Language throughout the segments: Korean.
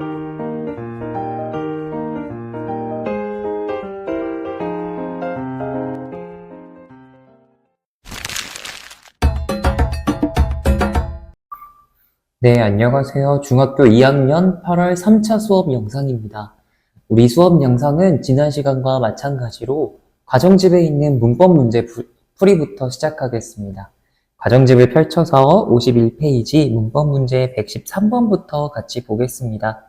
네, 안녕하세요. 중학교 2학년 8월 3차 수업 영상입니다. 우리 수업 영상은 지난 시간과 마찬가지로 과정집에 있는 문법 문제 풀이부터 시작하겠습니다. 과정집을 펼쳐서 51페이지 문법 문제 113번부터 같이 보겠습니다.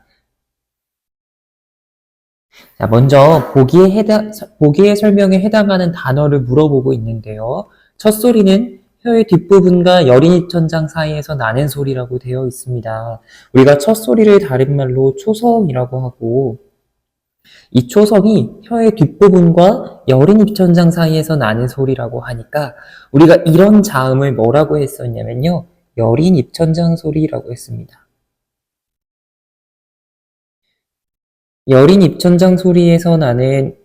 자, 먼저 보기의 설명에 해당하는 단어를 물어보고 있는데요. 첫 소리는 혀의 뒷부분과 여린입천장 사이에서 나는 소리라고 되어 있습니다. 우리가 첫 소리를 다른 말로 초성이라고 하고, 이 초성이 혀의 뒷부분과 여린입천장 사이에서 나는 소리라고 하니까 우리가 이런 자음을 뭐라고 했었냐면요. 여린입천장 소리라고 했습니다. 여린입천장 소리에서 나는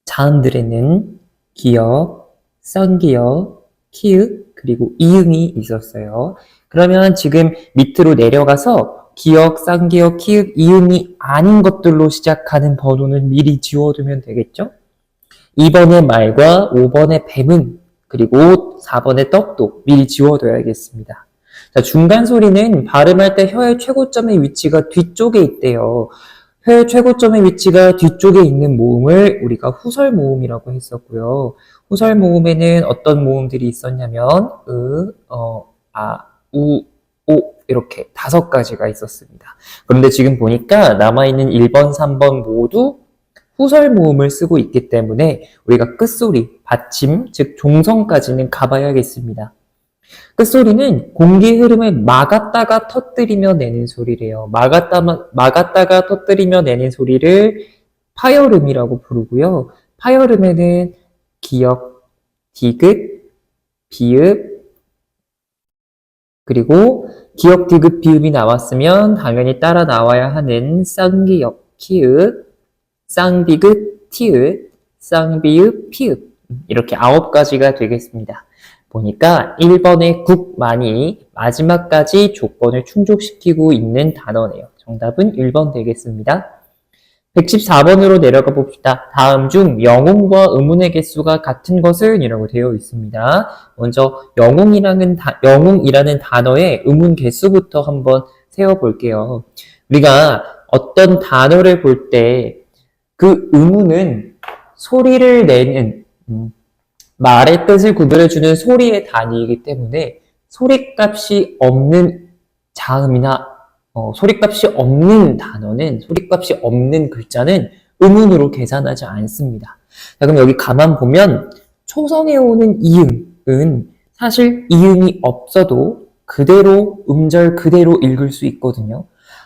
자음들에는 기역, 쌍기역, 키읔, 그리고 이응이 있었어요. 그러면 지금 밑으로 내려가서 기역, 쌍기역, 키읔, 이응이 아닌 것들로 시작하는 번호는 미리 지워두면 되겠죠? 2번의 말과 5번의 뱀은, 그리고 4번의 떡도 미리 지워둬야겠습니다. 자, 중간 소리는 발음할 때 혀의 최고점의 위치가 뒤쪽에 있대요. 혀의 최고점의 위치가 뒤쪽에 있는 모음을 우리가 후설 모음이라고 했었고요. 후설 모음에는 어떤 모음들이 있었냐면 우, 오 이렇게 5가지가 있었습니다. 그런데 지금 보니까 남아있는 1번, 3번 모두 후설 모음을 쓰고 있기 때문에 우리가 끝소리, 받침, 즉 종성까지는 가봐야겠습니다. 끝소리는 공기 흐름을 막았다가 터뜨리며 내는 소리래요. 막았다가 터뜨리며 내는 소리를 파열음이라고 부르고요. 파열음에는 기역, 디귿, 비읍, 그리고 기역, 디귿, 비읍이 나왔으면 당연히 따라 나와야 하는 쌍기역, 키읔, 쌍디귿, 티읕, 쌍비읍, 피읍 이렇게 9가지가 되겠습니다. 보니까 1번의 국만이 마지막까지 조건을 충족시키고 있는 단어네요. 정답은 1번 되겠습니다. 114번으로 내려가 봅시다. 다음 중 영웅과 의문의 개수가 같은 것은? 이라고 되어 있습니다. 먼저 영웅이라는 단어의 의문 개수부터 한번 세어볼게요. 우리가 어떤 단어를 볼 때 그 의문은 소리를 내는 말의 뜻을 구별해주는 소리의 단위이기 때문에 소리값이 없는 자음이나 소리값이 없는 단어는, 소리값이 없는 글자는 음운으로 계산하지 않습니다. 자, 그럼 여기 가만 보면 초성에 오는 이응은 사실 이응이 없어도 그대로 음절 그대로 읽을 수 있거든요.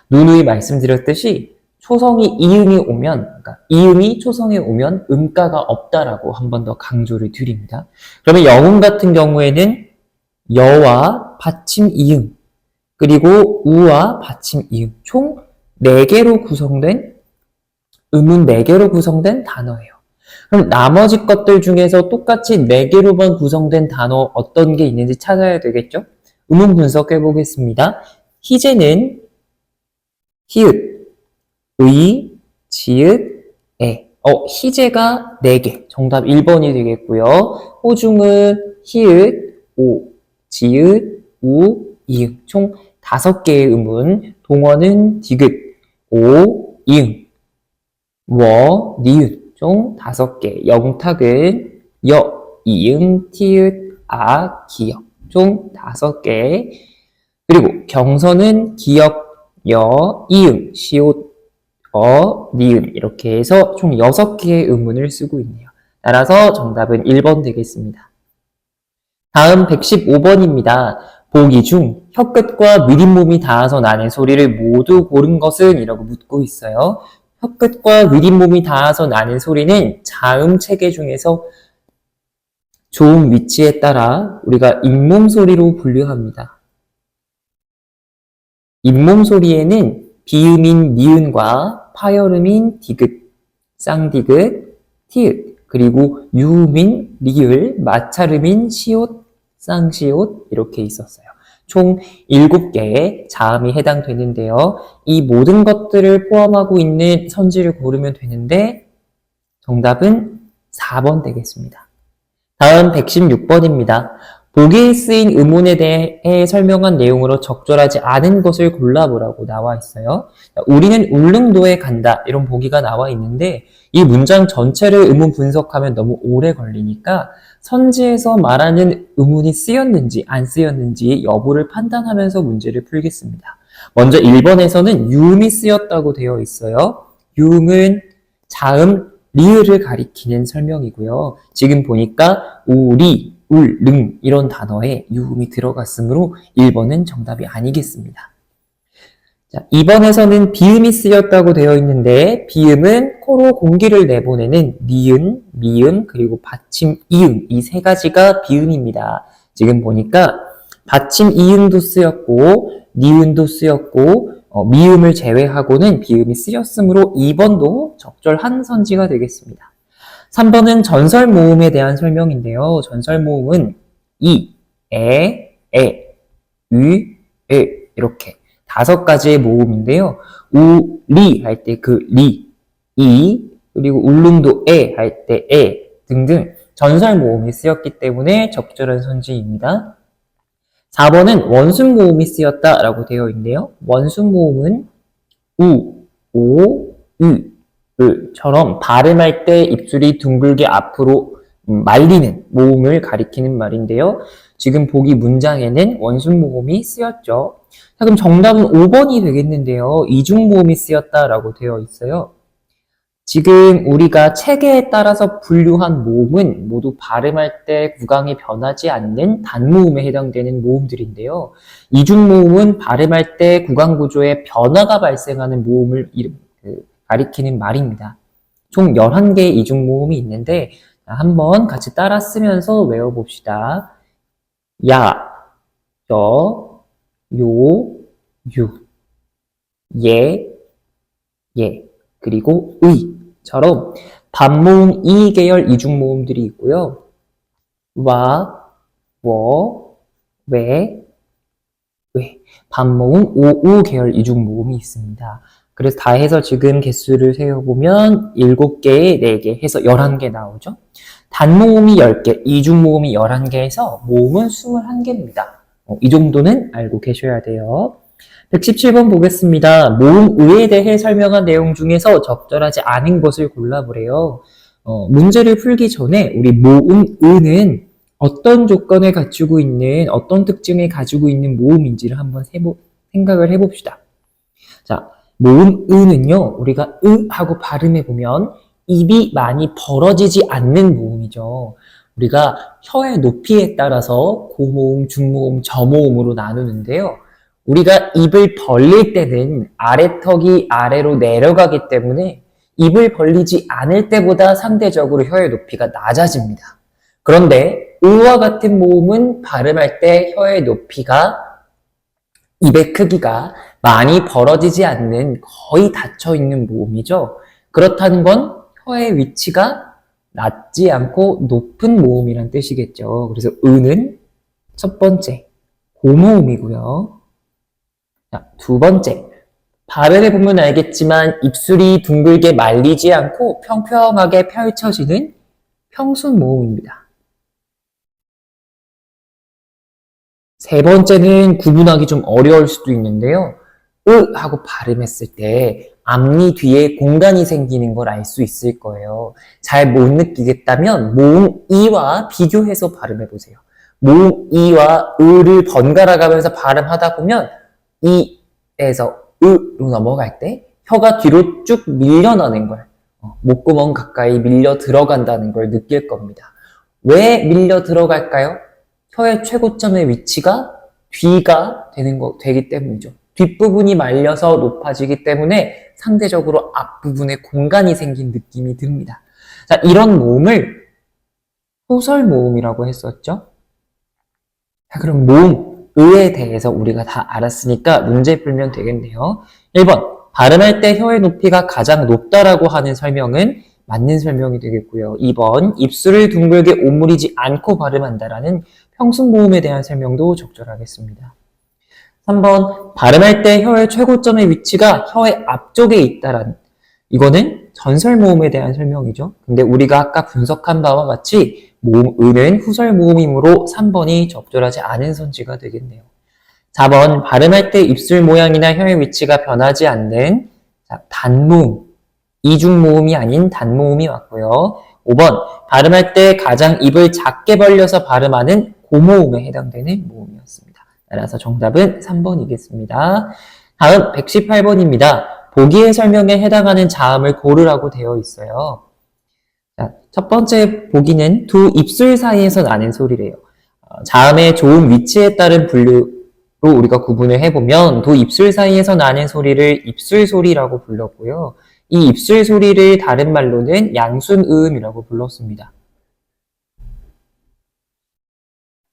누누이 말씀드렸듯이 초성이 이응이 오면, 그러니까 이응이 초성에 오면 음가가 없다라고 한 번 더 강조를 드립니다. 그러면 영웅 같은 경우에는 여와 받침 이응, 그리고 우와 받침 이응, 총 4개로 구성된, 음은 4개로 구성된 단어예요. 그럼 나머지 것들 중에서 똑같이 4개로만 구성된 단어 어떤 게 있는지 찾아야 되겠죠? 음운 분석해 보겠습니다. 희재는 히읗, 의, 지읒, 에. 희재가 4개. 정답 1번이 되겠고요. 호중은 히읗, 오, 지읒, 우, 이응. 총 5개의 음운. 동원은 디귿, 오, 이응. 워, 니읒. 총 5개. 영탁은 여, 이응, 티읕, 아, 기역. 총 5개. 그리고 경선은 기역, 여, 이응, 시옷, 니은 이렇게 해서 총 6개의 음운을 쓰고 있네요. 따라서 정답은 1번 되겠습니다. 다음 115번입니다. 보기 중 혀끝과 밑잇몸이 닿아서 나는 소리를 모두 고른 것은? 이라고 묻고 있어요. 혀끝과 밑잇몸이 닿아서 나는 소리는 자음 체계 중에서 좋은 위치에 따라 우리가 잇몸 소리로 분류합니다. 잇몸 소리에는 비음인 니은과 파열음인 디귿, 쌍디귿, 티읕, 그리고 유음인 리을, 마찰음인 시옷, 쌍시옷 이렇게 있었어요. 총 7개의 자음이 해당되는데요. 이 모든 것들을 포함하고 있는 선지를 고르면 되는데 정답은 4번 되겠습니다. 다음 116번입니다. 보기에 쓰인 의문에 대해 설명한 내용으로 적절하지 않은 것을 골라보라고 나와 있어요. 우리는 울릉도에 간다 이런 보기가 나와 있는데 이 문장 전체를 의문 분석하면 너무 오래 걸리니까 선지에서 말하는 의문이 쓰였는지 안 쓰였는지 여부를 판단하면서 문제를 풀겠습니다. 먼저 1번에서는 유음이 쓰였다고 되어 있어요. 유음은 자음 리을을 가리키는 설명이고요. 지금 보니까 우리, 울, 릉 이런 단어에 유음이 들어갔으므로 1번은 정답이 아니겠습니다. 자, 2번에서는 비음이 쓰였다고 되어 있는데 비음은 코로 공기를 내보내는 니은, 미음, 그리고 받침 이응 이 세 가지가 비음입니다. 지금 보니까 받침 이응도 쓰였고 니은도 쓰였고 미음을 제외하고는 비음이 쓰였으므로 2번도 적절한 선지가 되겠습니다. 3번은 전설 모음에 대한 설명인데요. 전설 모음은 이, 에, 유, 에 이렇게 5가지의 모음인데요. 우리 할 때 그 리, 이, 그리고 울릉도에 할 때 에 등등 전설 모음이 쓰였기 때문에 적절한 선지입니다. 4번은 원순 모음이 쓰였다라고 되어 있는데요. 원순 모음은 우, 오, 으처럼 발음할 때 입술이 둥글게 앞으로 말리는 모음을 가리키는 말인데요. 지금 보기 문장에는 원순 모음이 쓰였죠. 자, 그럼 정답은 5번이 되겠는데요. 이중 모음이 쓰였다라고 되어 있어요. 지금 우리가 체계에 따라서 분류한 모음은 모두 발음할 때 구강이 변하지 않는 단모음에 해당되는 모음들인데요. 이중모음은 발음할 때 구강 구조에 변화가 발생하는 모음을 가리키는 말입니다. 총 11개의 이중모음이 있는데 한번 같이 따라 쓰면서 외워봅시다. 야, 여, 요, 유, 예, 그리고 의처럼 반모음 이 계열 이중모음들이 있고요. 와, 워, 왜, 반모음 오, 우 계열 이중모음이 있습니다. 그래서 다 해서 지금 개수를 세어보면 7개에 4개 해서 11개 나오죠. 단모음이 10개, 이중모음이 11개에서 모음은 21개입니다. 이 정도는 알고 계셔야 돼요. 117번 보겠습니다. 모음 의에 대해 설명한 내용 중에서 적절하지 않은 것을 골라보래요. 문제를 풀기 전에 우리 모음 의는 어떤 조건을 갖추고 있는, 어떤 특징을 가지고 있는 모음인지를 한번 생각을 해봅시다. 자, 모음 의는요, 우리가 으 하고 발음해보면 입이 많이 벌어지지 않는 모음이죠. 우리가 혀의 높이에 따라서 고모음, 중모음, 저모음으로 나누는데요. 우리가 입을 벌릴 때는 아래턱이 아래로 내려가기 때문에 입을 벌리지 않을 때보다 상대적으로 혀의 높이가 낮아집니다. 그런데 으와 같은 모음은 발음할 때 혀의 높이가, 입의 크기가 많이 벌어지지 않는 거의 닫혀있는 모음이죠. 그렇다는 건 혀의 위치가 낮지 않고 높은 모음이란 뜻이겠죠. 그래서 으는 첫 번째 고모음이고요. 자, 두 번째, 발음해보면 알겠지만 입술이 둥글게 말리지 않고 평평하게 펼쳐지는 평순 모음입니다. 세 번째는 구분하기 좀 어려울 수도 있는데요. 으 하고 발음했을 때 앞니 뒤에 공간이 생기는 걸 알 수 있을 거예요. 잘 못 느끼겠다면 모음 이와 비교해서 발음해보세요. 모음 이와 으를 번갈아 가면서 발음하다 보면 이에서 으로 넘어갈 때 혀가 뒤로 쭉 밀려나는 걸, 목구멍 가까이 밀려 들어간다는 걸 느낄 겁니다. 왜 밀려 들어갈까요? 혀의 최고점의 위치가 뒤가 되기 때문이죠. 뒷부분이 말려서 높아지기 때문에 상대적으로 앞부분에 공간이 생긴 느낌이 듭니다. 자, 이런 모음을 소설 모음이라고 했었죠. 자, 그럼 모음, 의에 대해서 우리가 다 알았으니까 문제 풀면 되겠네요. 1번, 발음할 때 혀의 높이가 가장 높다라고 하는 설명은 맞는 설명이 되겠고요. 2번, 입술을 둥글게 오므리지 않고 발음한다라는 평순 모음에 대한 설명도 적절하겠습니다. 3번 발음할 때 혀의 최고점의 위치가 혀의 앞쪽에 있다라는 이거는 전설 모음에 대한 설명이죠. 근데 우리가 아까 분석한 바와 같이 모음은 후설 모음이므로 3번이 적절하지 않은 선지가 되겠네요. 4번 발음할 때 입술 모양이나 혀의 위치가 변하지 않는 단모음, 이중모음이 아닌 단모음이 맞고요. 5번 발음할 때 가장 입을 작게 벌려서 발음하는 고모음에 해당되는 모음이었습니다. 따라서 정답은 3번이겠습니다. 다음 118번입니다. 보기의 설명에 해당하는 자음을 고르라고 되어 있어요. 자, 첫 번째 보기는 두 입술 사이에서 나는 소리래요. 자음의 좋은 위치에 따른 분류로 우리가 구분을 해보면 두 입술 사이에서 나는 소리를 입술 소리라고 불렀고요. 이 입술 소리를 다른 말로는 양순음이라고 불렀습니다.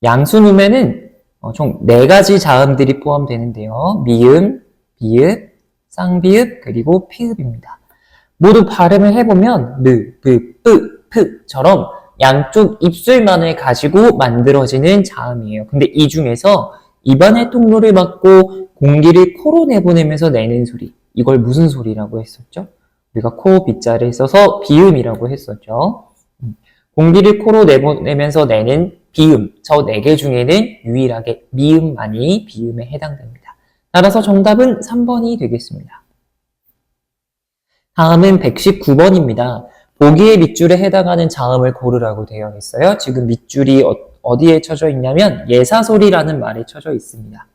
양순음에는 총 4가지 자음들이 포함되는데요. 미음, 비읍, 쌍비읍, 그리고 피읍입니다. 모두 발음을 해보면 느, 브, 뿌, 프처럼 양쪽 입술만을 가지고 만들어지는 자음이에요. 근데 이 중에서 입안의 통로를 막고 공기를 코로 내보내면서 내는 소리, 이걸 무슨 소리라고 했었죠? 우리가 코 빗자를 써서 비음이라고 했었죠. 공기를 코로 내보내면서 내는 비음, 저 4개 중에는 유일하게 미음만이 비음에 해당됩니다. 따라서 정답은 3번이 되겠습니다. 다음은 119번입니다. 보기의 밑줄에 해당하는 자음을 고르라고 되어 있어요. 지금 밑줄이 어디에 쳐져 있냐면 예사소리라는 말에 쳐져 있습니다.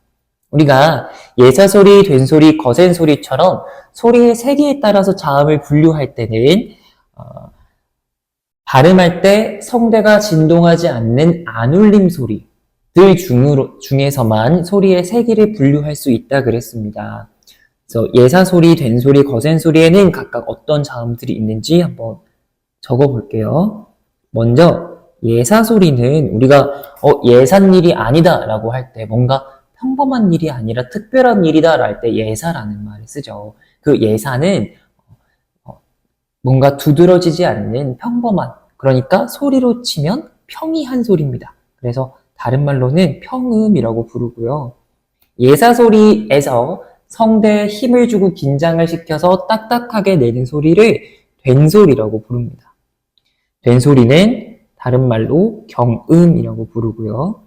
우리가 예사소리, 된소리, 거센소리처럼 소리의 세기에 따라서 자음을 분류할 때는 발음할 때 성대가 진동하지 않는 안울림 소리들 중에서만 소리의 세기를 분류할 수 있다 그랬습니다. 그래서 예사소리, 된소리, 거센소리에는 각각 어떤 자음들이 있는지 한번 적어볼게요. 먼저 예사소리는 우리가 예산 일이 아니다 라고 할 때 뭔가 평범한 일이 아니라 특별한 일이다 할 때 예사라는 말을 쓰죠. 그 예사는 뭔가 두드러지지 않는 평범한, 그러니까 소리로 치면 평이한 소리입니다. 그래서 다른 말로는 평음이라고 부르고요. 예사소리에서 성대에 힘을 주고 긴장을 시켜서 딱딱하게 내는 소리를 된소리라고 부릅니다. 된소리는 다른 말로 경음이라고 부르고요.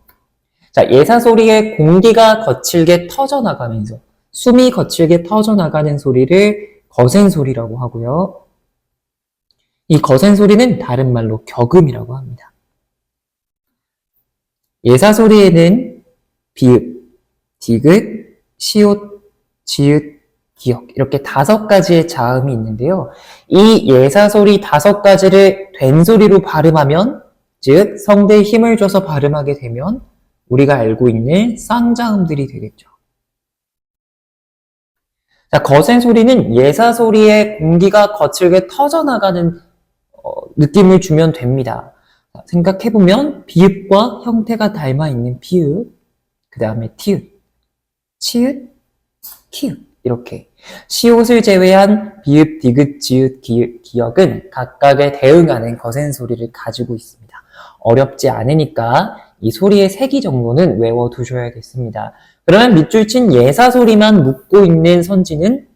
자, 예사소리에 공기가 거칠게 터져나가면서 숨이 거칠게 터져나가는 소리를 거센소리라고 하고요. 이 거센소리는 다른 말로 격음이라고 합니다. 예사소리에는 비읍, 디귿, 시옷, 지읒, 기역 이렇게 5가지의 자음이 있는데요. 이 예사소리 5가지를 된소리로 발음하면, 즉 성대에 힘을 줘서 발음하게 되면 우리가 알고 있는 쌍자음들이 되겠죠. 자, 거센소리는 예사소리에 공기가 거칠게 터져나가는 느낌을 주면 됩니다. 생각해보면 비읍과 형태가 닮아있는 비읍, 그 다음에 티읕, 치읓, 키읓 이렇게 시옷을 제외한 비읍, 디귿, 지읒, 기역은 각각에 대응하는 거센소리를 가지고 있습니다. 어렵지 않으니까 이 소리의 세기 정도는 외워두셔야겠습니다. 그러면 밑줄 친 예사소리만 묻고 있는 선지는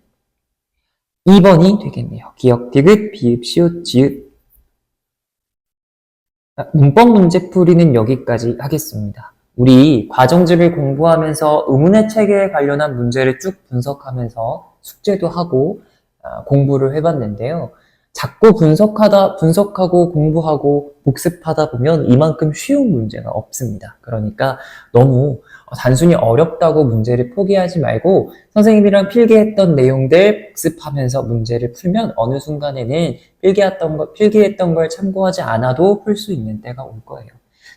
2번이 되겠네요. 기역, 디귿, 비읍, 시옷, 지읒. 문법 문제풀이는 여기까지 하겠습니다. 우리 과정집을 공부하면서 의문의 체계에 관련한 문제를 쭉 분석하면서 숙제도 하고 공부를 해봤는데요. 자꾸 분석하고 공부하고 복습하다 보면 이만큼 쉬운 문제가 없습니다. 그러니까 너무 단순히 어렵다고 문제를 포기하지 말고 선생님이랑 필기했던 내용들 복습하면서 문제를 풀면 어느 순간에는 필기했던 걸 참고하지 않아도 풀 수 있는 때가 올 거예요.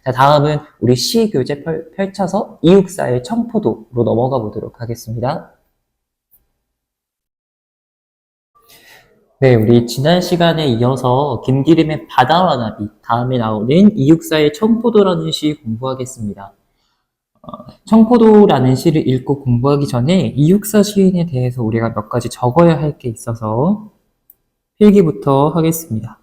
자, 다음은 우리 시 교재 펼쳐서 이육사의 청포도로 넘어가 보도록 하겠습니다. 네, 우리 지난 시간에 이어서 김기림의 바다와 나비, 다음에 나오는 이육사의 청포도라는 시 공부하겠습니다. 청포도라는 시를 읽고 공부하기 전에 이육사 시인에 대해서 우리가 몇 가지 적어야 할 게 있어서 필기부터 하겠습니다.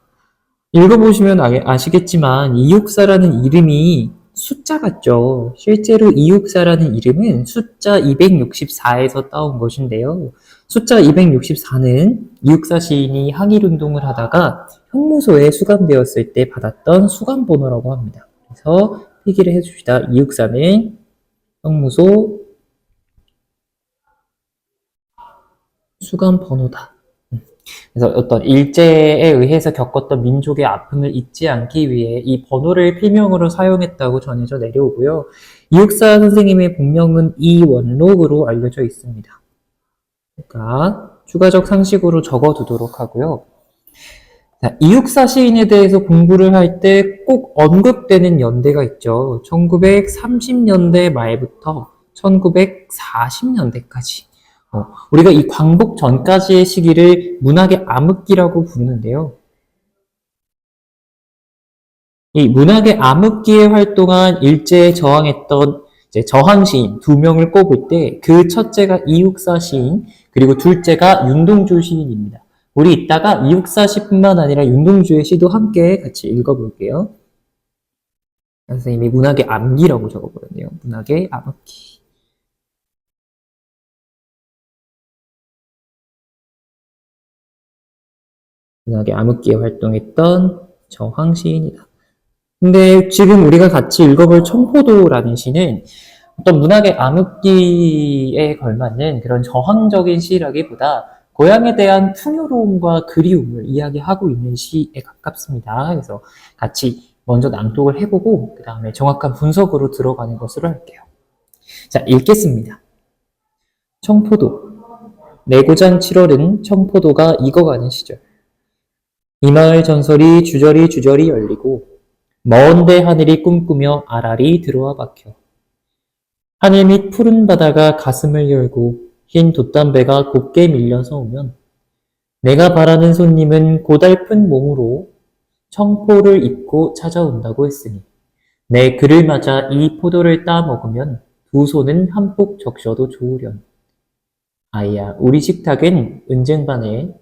읽어보시면 아시겠지만 이육사라는 이름이 숫자 같죠? 실제로 이육사라는 이름은 숫자 264에서 따온 것인데요. 숫자 264는 이육사 시인이 항일운동을 하다가 형무소에 수감되었을 때 받았던 수감번호라고 합니다. 그래서 필기를 해줍시다. 이육사는 형무소 수감번호다. 그래서 어떤 일제에 의해서 겪었던 민족의 아픔을 잊지 않기 위해 이 번호를 필명으로 사용했다고 전해져 내려오고요. 이육사 선생님의 본명은 이원록으로 알려져 있습니다. 그러니까 추가적 상식으로 적어두도록 하고요. 자, 이육사 시인에 대해서 공부를 할 때 꼭 언급되는 연대가 있죠. 1930년대 말부터 1940년대까지. 우리가 이 광복 전까지의 시기를 문학의 암흑기라고 부르는데요. 이 문학의 암흑기에 활동한 일제에 저항했던 저항 시인 두 명을 꼽을 때 그 첫째가 이육사 시인, 그리고 둘째가 윤동주 시인입니다. 우리 이따가 이육사 시뿐만 아니라 윤동주의 시도 함께 같이 읽어볼게요. 선생님이 문학의 암기라고 적어버렸네요. 문학의 암흑기. 문학의 암흑기에 활동했던 저항 시인이다. 근데 지금 우리가 같이 읽어볼 청포도라는 시는 어떤 문학의 암흑기에 걸맞는 그런 저항적인 시라기보다 고향에 대한 풍요로움과 그리움을 이야기하고 있는 시에 가깝습니다. 그래서 같이 먼저 낭독을 해보고 그 다음에 정확한 분석으로 들어가는 것으로 할게요. 자, 읽겠습니다. 청포도. 내고장 7월은 청포도가 익어가는 시절. 이 마을 전설이 주저리 열리고 먼데 하늘이 꿈꾸며 아랄이 들어와 박혀. 하늘 밑 푸른 바다가 가슴을 열고 흰 돛담배가 곱게 밀려서 오면 내가 바라는 손님은 고달픈 몸으로 청포를 입고 찾아온다고 했으니 내 그를 맞아 이 포도를 따 먹으면 두 손은 한폭 적셔도 좋으련. 아이야, 우리 식탁엔 은쟁반에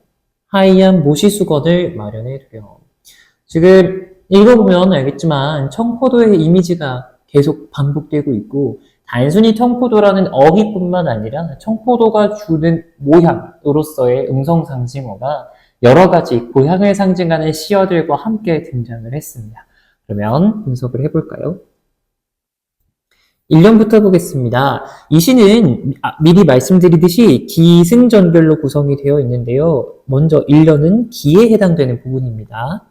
하얀 모시수건을 마련해 두렴. 지금 읽어보면 알겠지만 청포도의 이미지가 계속 반복되고 있고 단순히 청포도라는 어휘뿐만 아니라 청포도가 주는 모향으로서의 음성상징어가 여러 가지 고향을 상징하는 시어들과 함께 등장을 했습니다. 그러면 분석을 해볼까요? 1년부터 보겠습니다. 이 시는 미리 말씀드리듯이 기승전결로 구성이 되어 있는데요. 먼저 1년은 기에 해당되는 부분입니다.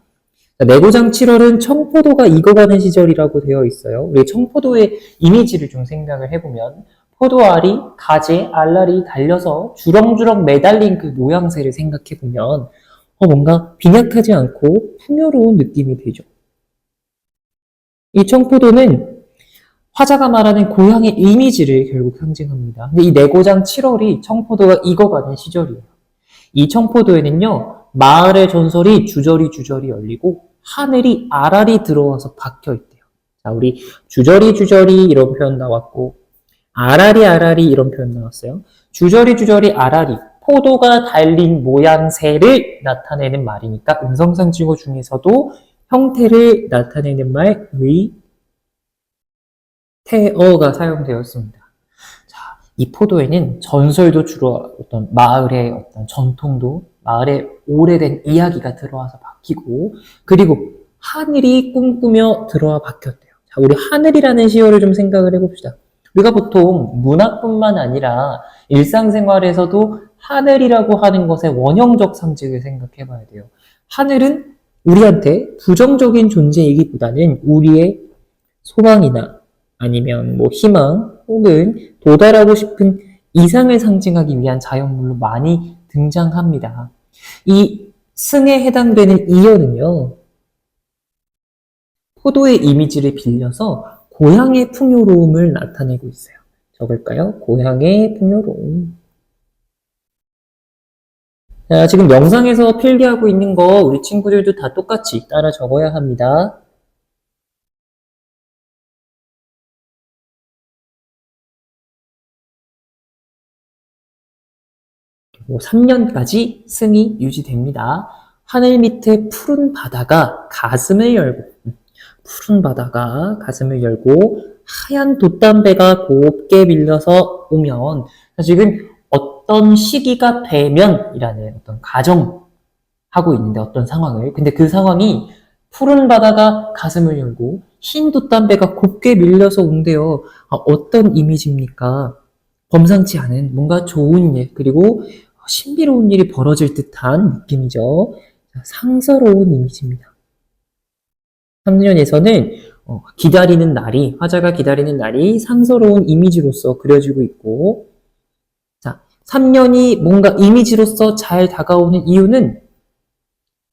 내고장 7월은 청포도가 익어가는 시절이라고 되어 있어요. 우리 청포도의 이미지를 좀 생각을 해보면 포도알이 가지에 알알이 달려서 주렁주렁 매달린 그 모양새를 생각해보면 뭔가 빈약하지 않고 풍요로운 느낌이 되죠. 이 청포도는 화자가 말하는 고향의 이미지를 결국 상징합니다. 근데 이 내고장 7월이 청포도가 익어가는 시절이에요. 이 청포도에는요, 마을의 전설이 주저리 열리고 하늘이 아랄이 들어와서 박혀 있대요. 자, 우리 주저리 이런 표현 나왔고 아랄이 이런 표현 나왔어요. 주저리 아랄이 포도가 달린 모양새를 나타내는 말이니까 음성상징어 중에서도 형태를 나타내는 말의 태어가 사용되었습니다. 자, 이 포도에는 전설도 주로 어떤 마을의 어떤 전통도 마을의 오래된 이야기가 들어와서 박히고 그리고 하늘이 꿈꾸며 들어와 박혔대요. 자, 우리 하늘이라는 시어를 좀 생각을 해봅시다. 우리가 보통 문학뿐만 아니라 일상생활에서도 하늘이라고 하는 것의 원형적 상징을 생각해 봐야 돼요. 하늘은 우리한테 부정적인 존재이기보다는 우리의 소망이나 아니면 뭐 희망 혹은 도달하고 싶은 이상을 상징하기 위한 자연물로 많이 등장합니다. 이 승에 해당되는 이어는요, 포도의 이미지를 빌려서 고향의 풍요로움을 나타내고 있어요. 적을까요? 고향의 풍요로움. 자, 지금 영상에서 필기하고 있는 거 우리 친구들도 다 똑같이 따라 적어야 합니다. 그리고 3년까지 승이 유지됩니다. 하늘 밑에 푸른 바다가 가슴을 열고 푸른 바다가 가슴을 열고 하얀 돛담배가 곱게 밀려서 오면 지금 어떤 시기가 되면이라는 어떤 가정하고 있는데 어떤 상황을 근데 그 상황이 푸른 바다가 가슴을 열고 흰 돛담배가 곱게 밀려서 온대요. 어떤 이미지입니까? 범상치 않은 뭔가 좋은 일 그리고 신비로운 일이 벌어질 듯한 느낌이죠. 상서로운 이미지입니다. 3년에서는 기다리는 날이 화자가 기다리는 날이 상서로운 이미지로서 그려지고 있고 자 3년이 뭔가 이미지로서 잘 다가오는 이유는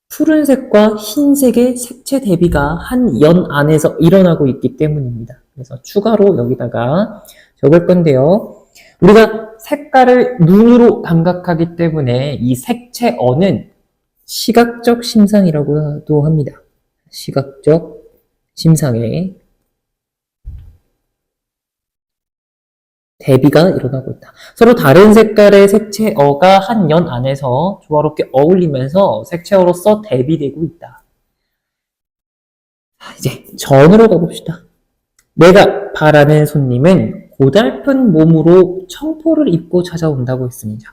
푸른색과 흰색의 색채 대비가 한 연 안에서 일어나고 있기 때문입니다. 그래서 추가로 여기다가 적을 건데요. 우리가 색깔을 눈으로 감각하기 때문에 이 색채어는 시각적 심상이라고도 합니다. 시각적 심상에 대비가 일어나고 있다. 서로 다른 색깔의 색채어가 한 연 안에서 조화롭게 어울리면서 색채어로서 대비되고 있다. 이제 전으로 가봅시다. 내가 바라는 손님은 고달픈 몸으로 청포를 입고 찾아온다고 했습니다.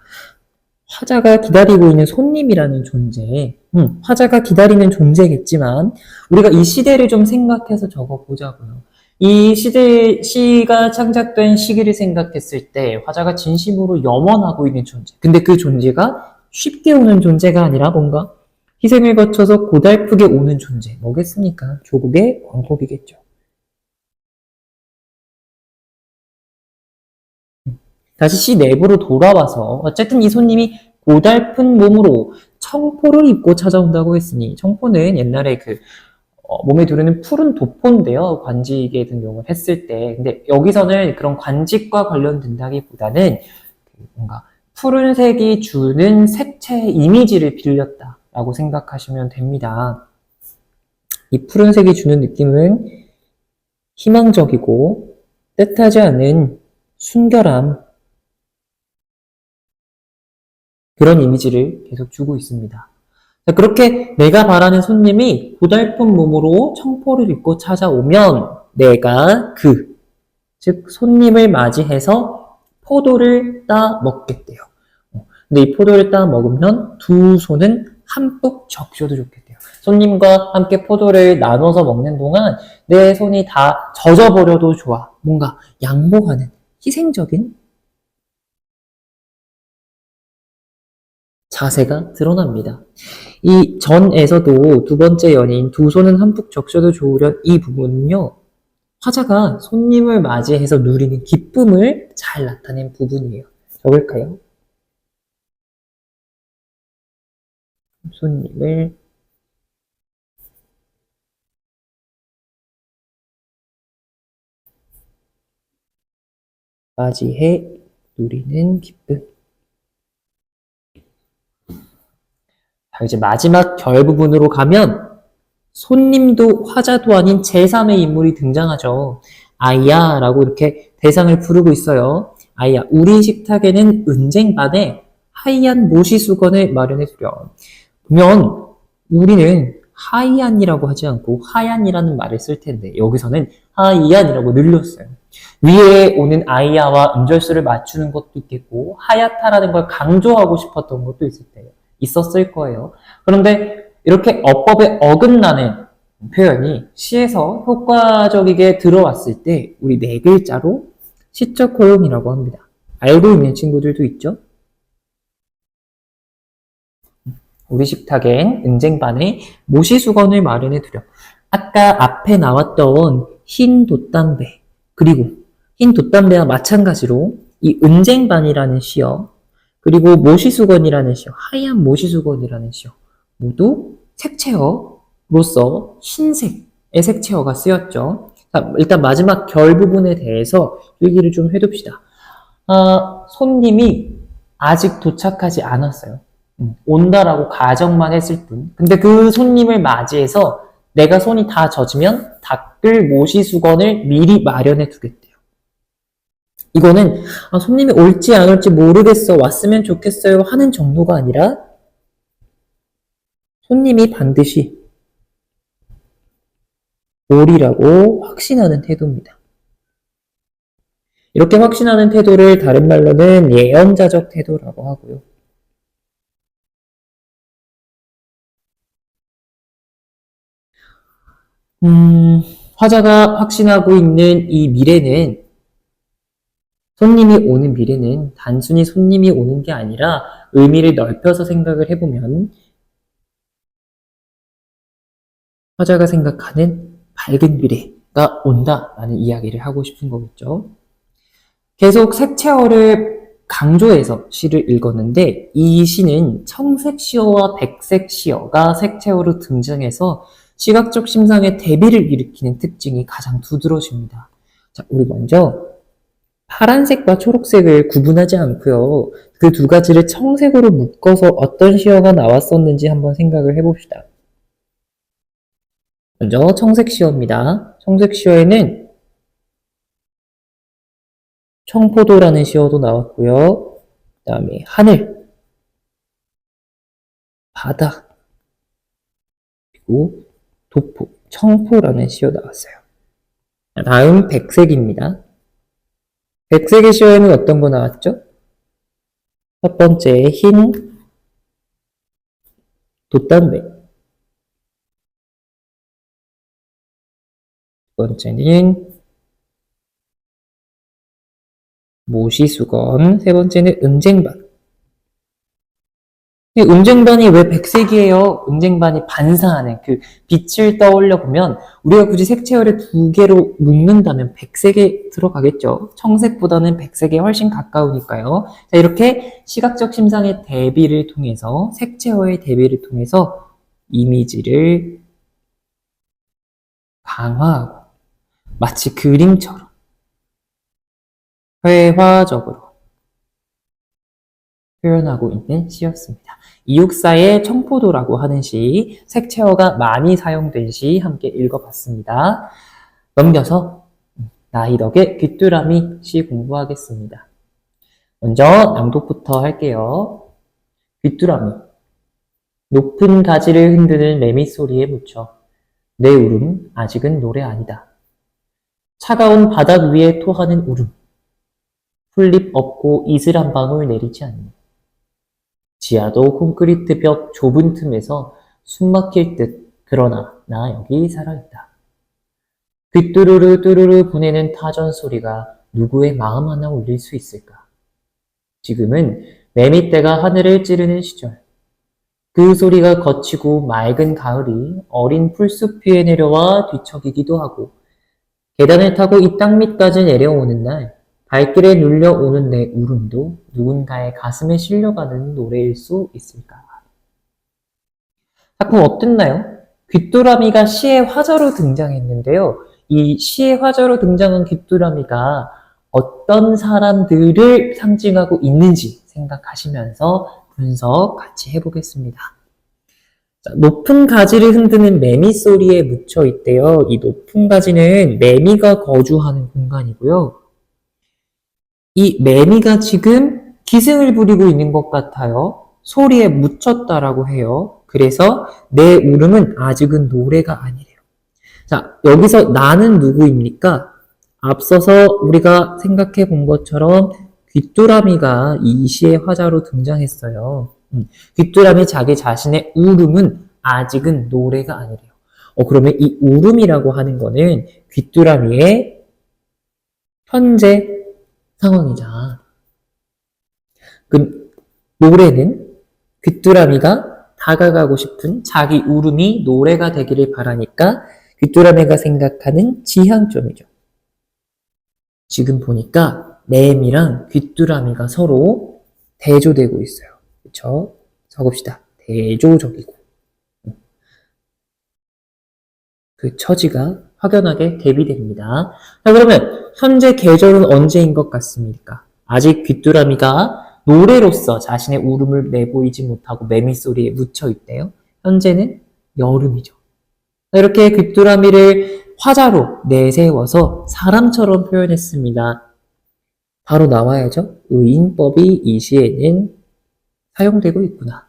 화자가 기다리고 있는 손님이라는 존재, 화자가 기다리는 존재겠지만 우리가 이 시대를 좀 생각해서 적어보자고요. 이 시가 창작된 시기를 생각했을 때 화자가 진심으로 염원하고 있는 존재. 근데 그 존재가 쉽게 오는 존재가 아니라 뭔가 희생을 거쳐서 고달프게 오는 존재. 뭐겠습니까? 조국의 광복이겠죠. 다시 시 내부로 돌아와서 어쨌든 이 손님이 고달픈 몸으로 청포를 입고 찾아온다고 했으니 청포는 옛날에 몸에 두르는 푸른 도포인데요. 관직에 등용을 했을 때. 근데 여기서는 그런 관직과 관련된다기보다는 뭔가 푸른색이 주는 색채의 이미지를 빌렸다라고 생각하시면 됩니다. 이 푸른색이 주는 느낌은 희망적이고 뜻하지 않은 순결함 그런 이미지를 계속 주고 있습니다. 그렇게 내가 바라는 손님이 고달픈 몸으로 청포를 입고 찾아오면 내가 즉 손님을 맞이해서 포도를 따 먹겠대요. 근데 이 포도를 따 먹으면 두 손은 한뿍 적셔도 좋겠대요. 손님과 함께 포도를 나눠서 먹는 동안 내 손이 다 젖어버려도 좋아. 뭔가 양보하는 희생적인 자세가 드러납니다. 이 전에서도 두 번째 연인 두 손은 한푹 적셔도 좋으련 이 부분은요. 화자가 손님을 맞이해서 누리는 기쁨을 잘 나타낸 부분이에요. 적을까요? 손님을 맞이해 누리는 기쁨. 자, 이제 마지막 결 부분으로 가면 손님도 화자도 아닌 제3의 인물이 등장하죠. 아이야 라고 이렇게 대상을 부르고 있어요. 아이야, 우리 식탁에는 은쟁반에 하얀 모시수건을 마련해 두렴. 보면 우리는 하얀이라고 하지 않고 하얀이라는 말을 쓸 텐데 여기서는 하얀이라고 늘렸어요. 위에 오는 아이야와 음절수를 맞추는 것도 있겠고 하얗다라는 걸 강조하고 싶었던 것도 있었을 거예요. 그런데 이렇게 어법에 어긋나는 표현이 시에서 효과적이게 들어왔을 때 우리 네 글자로 시적 허용이라고 합니다. 알고 있는 친구들도 있죠? 우리 식탁엔 은쟁반에 모시수건을 마련해 두렴. 아까 앞에 나왔던 흰 돛담배 그리고 흰 돛담배와 마찬가지로 이 은쟁반이라는 시어 그리고 모시수건이라는 시어 하얀 모시수건이라는 시어 모두 색채어로서 흰색의 색채어가 쓰였죠. 자, 일단 마지막 결 부분에 대해서 얘기를 좀 해둡시다. 손님이 아직 도착하지 않았어요. 온다라고 가정만 했을 뿐. 근데 그 손님을 맞이해서 내가 손이 다 젖으면 닦을 모시수건을 미리 마련해 두겠대요. 이거는 손님이 올지 안 올지 모르겠어 왔으면 좋겠어요 하는 정도가 아니라 손님이 반드시 옳이라고 확신하는 태도입니다. 이렇게 확신하는 태도를 다른 말로는 예언자적 태도라고 하고요. 화자가 확신하고 있는 이 미래는 손님이 오는 미래는 단순히 손님이 오는 게 아니라 의미를 넓혀서 생각을 해보면 화자가 생각하는 밝은 미래가 온다라는 이야기를 하고 싶은 거겠죠. 계속 색채어를 강조해서 시를 읽었는데 이 시는 청색시어와 백색시어가 색채어로 등장해서 시각적 심상의 대비를 일으키는 특징이 가장 두드러집니다. 자, 우리 먼저 파란색과 초록색을 구분하지 않고요. 그 두 가지를 청색으로 묶어서 어떤 시어가 나왔었는지 한번 생각을 해봅시다. 먼저 청색시어입니다. 청색시어에는 청포도라는 시어도 나왔고요. 그 다음에 하늘, 바다, 그리고 도포, 청포라는 시어 나왔어요. 다음 백색입니다. 백색의 시어에는 어떤 거 나왔죠? 첫 번째 흰 돛담배, 두 번째는 모시수건, 세 번째는 은쟁반. 은쟁반이 왜 백색이에요? 은쟁반이 반사하는 그 빛을 떠올려 보면 우리가 굳이 색채열을 두 개로 묶는다면 백색에 들어가겠죠. 청색보다는 백색에 훨씬 가까우니까요. 자, 이렇게 시각적 심상의 대비를 통해서 색채어의 대비를 통해서 이미지를 강화하고 마치 그림처럼 회화적으로 표현하고 있는 시였습니다. 이육사의 청포도라고 하는 시, 색채어가 많이 사용된 시 함께 읽어봤습니다. 넘겨서 나이 덕의 귀뚜라미 시 공부하겠습니다. 먼저 낭독부터 할게요. 귀뚜라미. 높은 가지를 흔드는 매미 소리에 묻혀 내 울음 아직은 노래 아니다. 차가운 바닥 위에 토하는 울음. 풀잎 없고 이슬 한 방울 내리지 않는. 지하도 콘크리트 벽 좁은 틈에서 숨 막힐 듯 그러나 나 여기 살아있다. 귀뚜루루 뚜루루 보내는 타전 소리가 누구의 마음 하나 울릴 수 있을까? 지금은 매미떼가 하늘을 찌르는 시절. 그 소리가 거치고 맑은 가을이 어린 풀숲 위에 내려와 뒤척이기도 하고 계단을 타고 이 땅 밑까지 내려오는 날 발길에 눌려오는 내 울음도 누군가의 가슴에 실려가는 노래일 수 있을까? 작품 어땠나요? 귀뚜라미가 시의 화자로 등장했는데요. 이 시의 화자로 등장한 귀뚜라미가 어떤 사람들을 상징하고 있는지 생각하시면서 분석 같이 해보겠습니다. 자, 높은 가지를 흔드는 매미 소리에 묻혀 있대요. 이 높은 가지는 매미가 거주하는 공간이고요. 이 매미가 지금 기승을 부리고 있는 것 같아요. 소리에 묻혔다라고 해요. 그래서 내 울음은 아직은 노래가 아니래요. 자, 여기서 나는 누구입니까? 앞서서 우리가 생각해 본 것처럼 귀뚜라미가 이 시의 화자로 등장했어요. 귀뚜라미 자기 자신의 울음은 아직은 노래가 아니래요. 그러면 이 울음이라고 하는 거는 귀뚜라미의 현재 상황이자 그 노래는 귀뚜라미가 다가가고 싶은 자기 울음이 노래가 되기를 바라니까 귀뚜라미가 생각하는 지향점이죠. 지금 보니까 매미랑 귀뚜라미가 서로 대조되고 있어요. 그렇죠? 적읍시다. 대조적이고 그 처지가 확연하게 대비됩니다. 자, 그러면 현재 계절은 언제인 것 같습니까? 아직 귀뚜라미가 노래로서 자신의 울음을 내보이지 못하고 매미 소리에 묻혀 있대요. 현재는 여름이죠. 이렇게 귀뚜라미를 화자로 내세워서 사람처럼 표현했습니다. 바로 나와야죠. 의인법이 이 시에는 사용되고 있구나.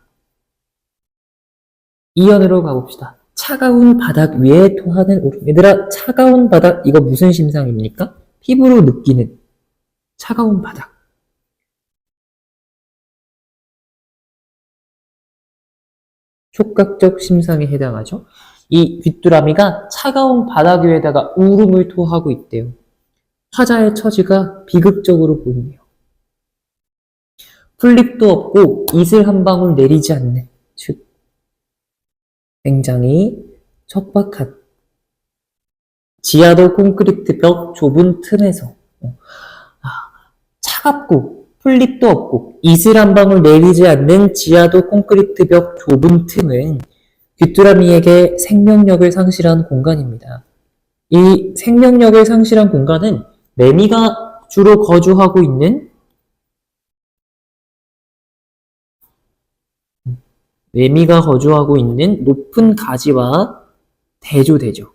이연으로 가봅시다. 차가운 바닥 위에 토하는 울음. 얘들아, 차가운 바닥, 이거 무슨 심상입니까? 피부로 느끼는 차가운 바닥. 촉각적 심상에 해당하죠. 이 귀뚜라미가 차가운 바닥 위에다가 울음을 토하고 있대요. 화자의 처지가 비극적으로 보이네요. 풀립도 없고 이슬 한 방울 내리지 않는, 즉 굉장히 척박한 지하도 콘크리트 벽 좁은 틈에서 차갑고 풀립도 없고 이슬 한 방울 내리지 않는 지하도 콘크리트 벽 좁은 틈은 귀뚜라미에게 생명력을 상실한 공간입니다. 이 생명력을 상실한 공간은 매미가 주로 거주하고 있는 높은 가지와 대조되죠.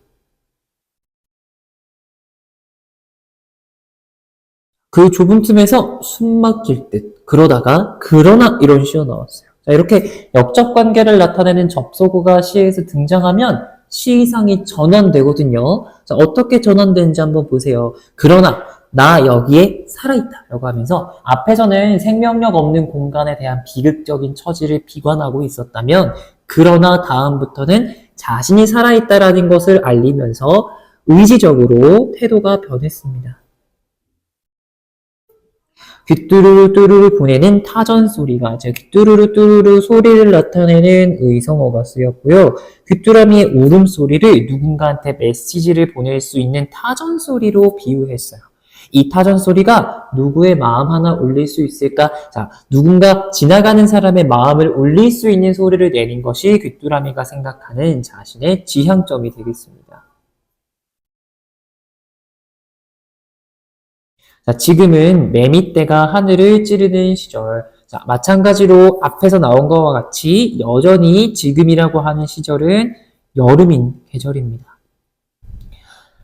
그 좁은 틈에서 숨 막힐 듯 그러나 이런 시가 나왔어요. 자, 이렇게 역적 관계를 나타내는 접속어가 시에서 등장하면 시상이 전환되거든요. 자, 어떻게 전환되는지 한번 보세요. 그러나 나 여기에 살아있다 라고 하면서 앞에서는 생명력 없는 공간에 대한 비극적인 처지를 비관하고 있었다면 그러나 다음부터는 자신이 살아있다라는 것을 알리면서 의지적으로 태도가 변했습니다. 귀뚜루루 뚜루루 보내는 타전 소리가, 즉 귀뚜루루 뚜루루 소리를 나타내는 의성어가 쓰였고요. 귀뚜라미의 울음소리를 누군가한테 메시지를 보낼 수 있는 타전 소리로 비유했어요. 이 타전 소리가 누구의 마음 하나 울릴 수 있을까? 자, 누군가 지나가는 사람의 마음을 울릴 수 있는 소리를 내는 것이 귀뚜라미가 생각하는 자신의 지향점이 되겠습니다. 자, 지금은 매미떼가 하늘을 찌르는 시절. 자, 마찬가지로 앞에서 나온 것과 같이 여전히 지금이라고 하는 시절은 여름인 계절입니다.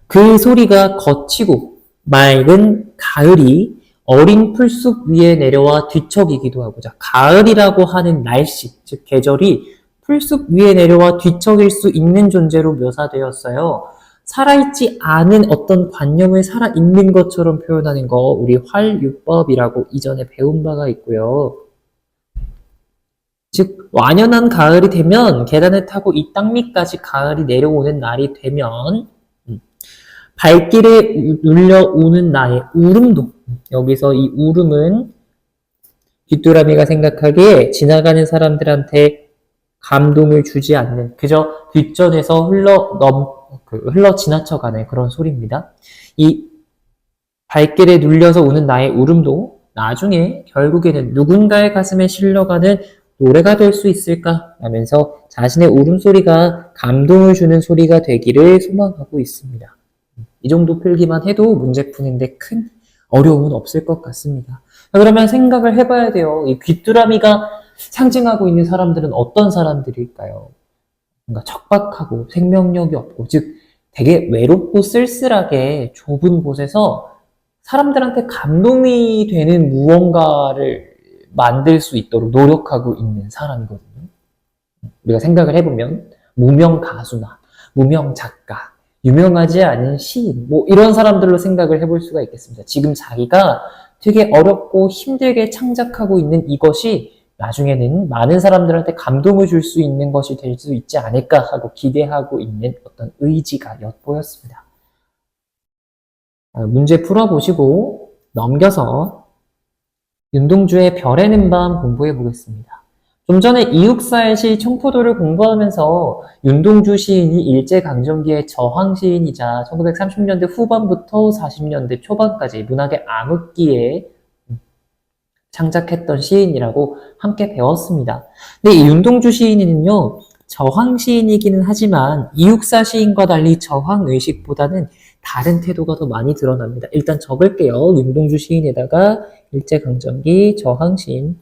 그 소리가 거치고 맑은 가을이 어린 풀숲 위에 내려와 뒤척이기도 하고, 자, 가을이라고 하는 날씨, 즉 계절이 풀숲 위에 내려와 뒤척일 수 있는 존재로 묘사되었어요. 살아있지 않은 어떤 관념을 살아있는 것처럼 표현하는 거 우리 활유법이라고 이전에 배운 바가 있고요. 즉 완연한 가을이 되면 계단을 타고 이 땅 밑까지 가을이 내려오는 날이 되면 발길에 눌려오는 나의 울음도, 여기서 이 울음은 귀뚜라미가 생각하기에 지나가는 사람들한테 감동을 주지 않는, 그저 뒷전에서 흘러 지나쳐가는 그런 소리입니다. 이 발길에 눌려서 오는 나의 울음도 나중에 결국에는 누군가의 가슴에 실려가는 노래가 될 수 있을까 하면서 자신의 울음소리가 감동을 주는 소리가 되기를 소망하고 있습니다. 이 정도 필기만 해도 문제 푸는데 큰 어려움은 없을 것 같습니다. 그러면 생각을 해봐야 돼요. 이 귀뚜라미가 상징하고 있는 사람들은 어떤 사람들일까요? 뭔가 척박하고 생명력이 없고, 즉 되게 외롭고 쓸쓸하게 좁은 곳에서 사람들한테 감동이 되는 무언가를 만들 수 있도록 노력하고 있는 사람이거든요. 우리가 생각을 해보면 무명 가수나 무명 작가, 유명하지 않은 시인, 뭐 이런 사람들로 생각을 해볼 수가 있겠습니다. 지금 자기가 되게 어렵고 힘들게 창작하고 있는 이것이 나중에는 많은 사람들한테 감동을 줄 수 있는 것이 될 수 있지 않을까 하고 기대하고 있는 어떤 의지가 엿보였습니다. 문제 풀어보시고 넘겨서 윤동주의 별에는 밤 공부해 보겠습니다. 좀 전에 이육사의 시 청포도를 공부하면서 윤동주 시인이 일제강점기의 저항 시인이자 1930년대 후반부터 40년대 초반까지 문학의 암흑기에 창작했던 시인이라고 함께 배웠습니다. 근데 이 윤동주 시인은요, 저항 시인이기는 하지만 이육사 시인과 달리 저항 의식보다는 다른 태도가 더 많이 드러납니다. 일단 적을게요. 윤동주 시인에다가 일제강점기 저항 시인,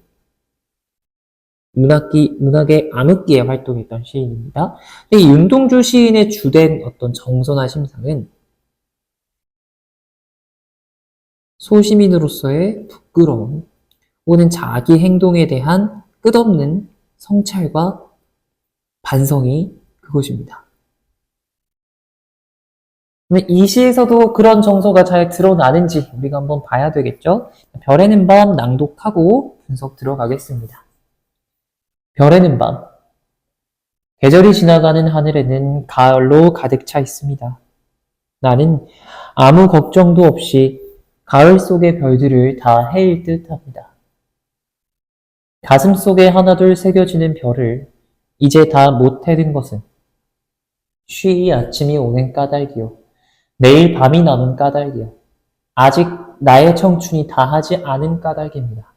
문학의 암흑기에 활동했던 시인입니다. 근데 이 윤동주 시인의 주된 어떤 정서나 심상은 소시민으로서의 부끄러움, 또는 자기 행동에 대한 끝없는 성찰과 반성이 그것입니다. 그러면 이 시에서도 그런 정서가 잘 드러나는지 우리가 한번 봐야 되겠죠? 별에는 밤 낭독하고 분석 들어가겠습니다. 별에는 밤. 계절이 지나가는 하늘에는 가을로 가득 차 있습니다. 나는 아무 걱정도 없이 가을 속의 별들을 다 헤일 듯 합니다. 가슴 속에 하나둘 새겨지는 별을 이제 다 못 헤든 것은 쉬이 아침이 오는 까닭이요. 내일 밤이 남은 까닭이요. 아직 나의 청춘이 다하지 않은 까닭입니다.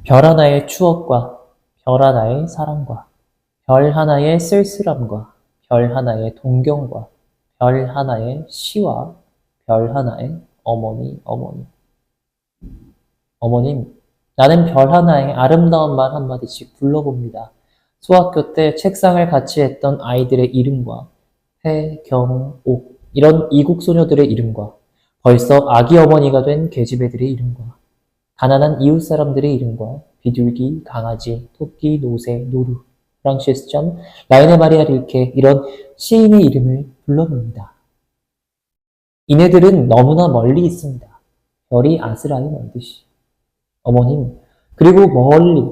별 하나의 추억과 별 하나의 사랑과 별 하나의 쓸쓸함과 별 하나의 동경과 별 하나의 시와 별 하나의 어머니, 어머니. 어머님, 나는 별 하나의 아름다운 말 한마디씩 불러봅니다. 소학교 때 책상을 같이 했던 아이들의 이름과 태, 경, 옥 이런 이국 소녀들의 이름과 벌써 아기 어머니가 된 계집애들의 이름과 가난한 이웃 사람들의 이름과 비둘기, 강아지, 토끼, 노새, 노루, 프랑시스전, 라이네 마리아 릴케 이런 시인의 이름을 불러봅니다. 이네들은 너무나 멀리 있습니다. 별이 아스라이 멀듯이. 어머님, 그리고 멀리,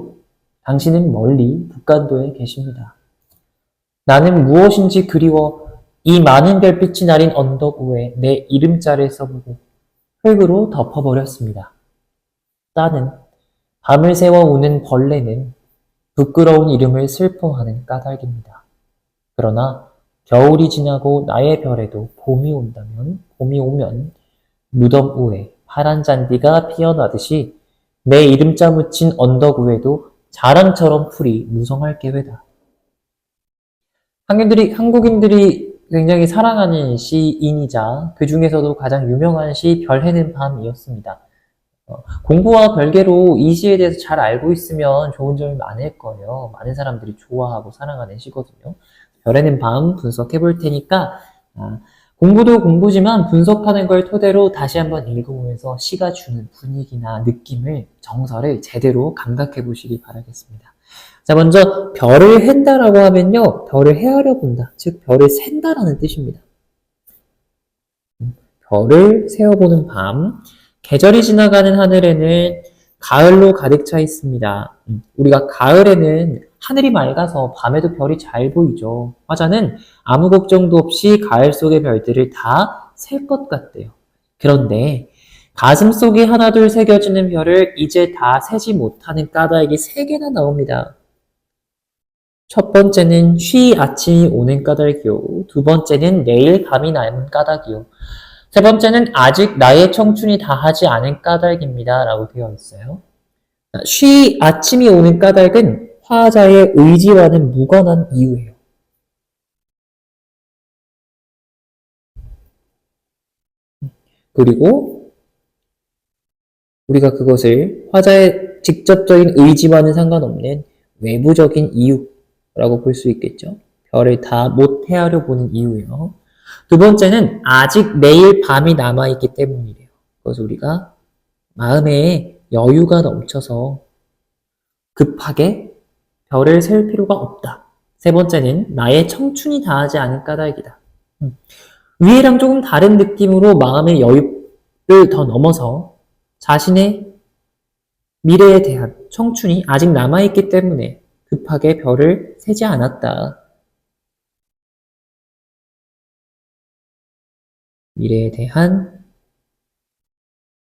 당신은 멀리 북간도에 계십니다. 나는 무엇인지 그리워 이 많은 별빛이 나린 언덕 위에 내 이름자를 써보고 흙으로 덮어버렸습니다. 따는 밤을 새워 우는 벌레는 부끄러운 이름을 슬퍼하는 까닭입니다. 그러나 겨울이 지나고 나의 별에도 봄이 오면 무덤 위에 파란 잔디가 피어나듯이 내 이름자 묻힌 언덕 위에도 자랑처럼 풀이 무성할 계획이다. 한국인들이 굉장히 사랑하는 시인이자 그 중에서도 가장 유명한 시 별해는 밤이었습니다. 공부와 별개로 이 시에 대해서 잘 알고 있으면 좋은 점이 많을 거예요. 많은 사람들이 좋아하고 사랑하는 시거든요. 별에는 밤 분석해 볼 테니까 공부도 공부지만 분석하는 걸 토대로 다시 한번 읽어보면서 시가 주는 분위기나 느낌을, 정서를 제대로 감각해 보시기 바라겠습니다. 자, 먼저 별을 헨다라고 하면요. 별을 헤아려 본다. 즉 별을 샌다라는 뜻입니다. 별을 세어보는 밤. 계절이 지나가는 하늘에는 가을로 가득 차 있습니다. 우리가 가을에는 하늘이 맑아서 밤에도 별이 잘 보이죠. 화자는 아무 걱정도 없이 가을 속의 별들을 다 셀 것 같대요. 그런데 가슴 속에 하나둘 새겨지는 별을 이제 다 세지 못하는 까닭이 3개나 나옵니다. 첫 번째는 쉬 아침이 오는 까닭이요. 두 번째는 내일 밤이 남은 까닭이요. 세 번째는 아직 나의 청춘이 다하지 않은 까닭입니다. 라고 되어 있어요. 쉬 아침이 오는 까닭은 화자의 의지와는 무관한 이유예요. 그리고 우리가 그것을 화자의 직접적인 의지와는 상관없는 외부적인 이유라고 볼 수 있겠죠. 별을 다 못 헤아려 보는 이유예요. 두 번째는 아직 내일 밤이 남아있기 때문이래요. 그래서 우리가 마음에 여유가 넘쳐서 급하게 별을 셀 필요가 없다. 세 번째는 나의 청춘이 다하지 않은 까닭이다. 위에랑 조금 다른 느낌으로 마음의 여유를 더 넘어서 자신의 미래에 대한 청춘이 아직 남아있기 때문에 급하게 별을 세지 않았다. 미래에 대한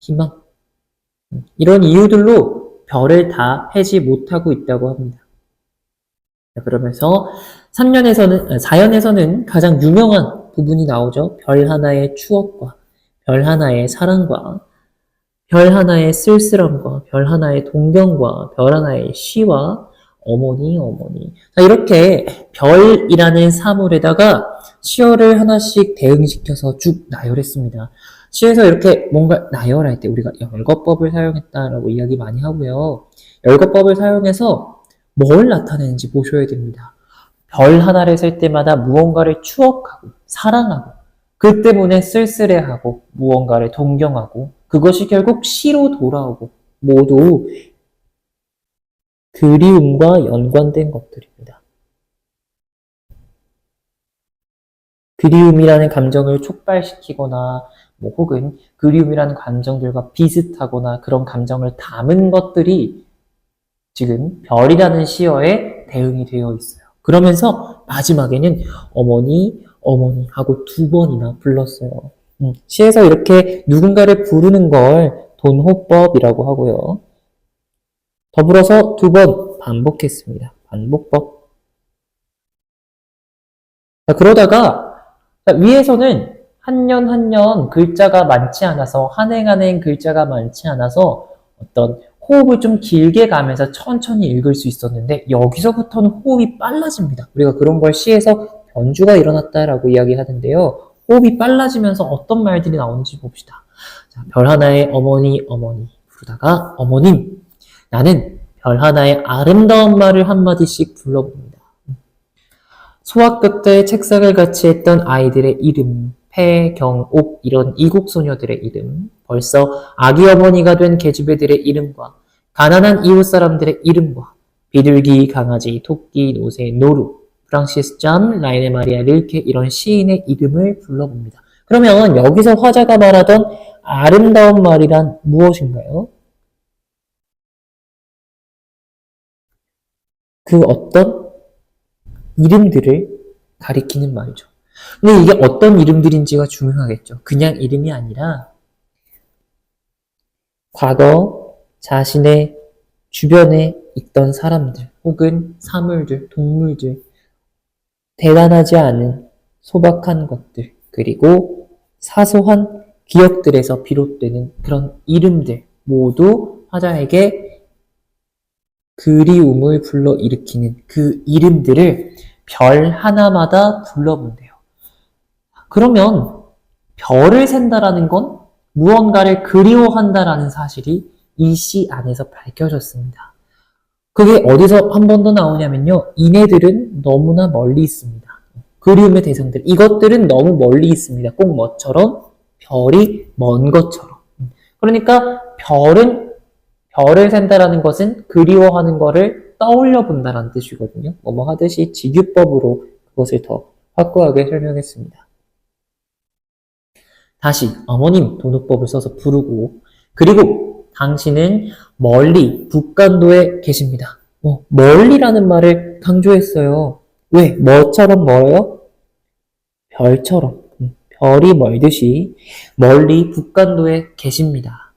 희망. 이런 이유들로 별을 다 해지 못하고 있다고 합니다. 그러면서 4연에서는 가장 유명한 부분이 나오죠. 별 하나의 추억과 별 하나의 사랑과 별 하나의 쓸쓸함과 별 하나의 동경과 별 하나의 시와 어머니, 어머니. 자, 이렇게 별이라는 사물에다가 시어를 하나씩 대응시켜서 쭉 나열했습니다. 시에서 이렇게 뭔가 나열할 때 우리가 열거법을 사용했다라고 이야기 많이 하고요. 열거법을 사용해서 뭘 나타내는지 보셔야 됩니다. 별 하나를 셀 때마다 무언가를 추억하고 사랑하고 그 때문에 쓸쓸해하고 무언가를 동경하고 그것이 결국 시로 돌아오고 모두 그리움과 연관된 것들입니다. 그리움이라는 감정을 촉발시키거나 뭐 혹은 그리움이라는 감정들과 비슷하거나 그런 감정을 담은 것들이 지금 별이라는 시어에 대응이 되어 있어요. 그러면서 마지막에는 어머니, 어머니 하고 두 번이나 불렀어요. 시에서 이렇게 누군가를 부르는 걸 돈호법이라고 하고요. 더불어서 두 번 반복했습니다. 반복법. 자, 그러다가 위에서는 한 년 한 년 글자가 많지 않아서 한행 글자가 많지 않아서 어떤 호흡을 좀 길게 가면서 천천히 읽을 수 있었는데 여기서부터는 호흡이 빨라집니다. 우리가 그런 걸 시에서 변주가 일어났다라고 이야기하는데요. 호흡이 빨라지면서 어떤 말들이 나오는지 봅시다. 자, 별 하나의 어머니 어머니 부르다가 어머님 나는 별 하나의 아름다운 말을 한마디씩 불러봅니다. 소학교 때 책상을 같이 했던 아이들의 이름, 폐, 경, 옥 이런 이국 소녀들의 이름, 벌써 아기 어머니가 된 계집애들의 이름과 가난한 이웃 사람들의 이름과 비둘기, 강아지, 토끼, 노새, 노루, 프랑시스 잠, 라이네 마리아 릴케 이런 시인의 이름을 불러봅니다. 그러면 여기서 화자가 말하던 아름다운 말이란 무엇인가요? 그 어떤 이름들을 가리키는 말이죠. 근데 이게 어떤 이름들인지가 중요하겠죠. 그냥 이름이 아니라 과거 자신의 주변에 있던 사람들 혹은 사물들, 동물들, 대단하지 않은 소박한 것들 그리고 사소한 기억들에서 비롯되는 그런 이름들 모두 화자에게 그리움을 불러일으키는 그 이름들을 별 하나마다 불러본대요. 그러면 별을 샌다라는 건 무언가를 그리워한다라는 사실이 이 시 안에서 밝혀졌습니다. 그게 어디서 한 번 더 나오냐면요. 이네들은 너무나 멀리 있습니다. 그리움의 대상들. 이것들은 너무 멀리 있습니다. 꼭 뭐처럼? 별이 먼 것처럼. 그러니까 별을 샌다라는 것은 그리워하는 거를 떠올려 본다라는 뜻이거든요. 뭐뭐 하듯이 직유법으로 그것을 더 확고하게 설명했습니다. 다시 어머님 도노법을 써서 부르고 그리고 당신은 멀리 북간도에 계십니다. 멀리라는 말을 강조했어요. 왜? 뭐처럼 멀어요? 별처럼. 별이 멀듯이 멀리 북간도에 계십니다.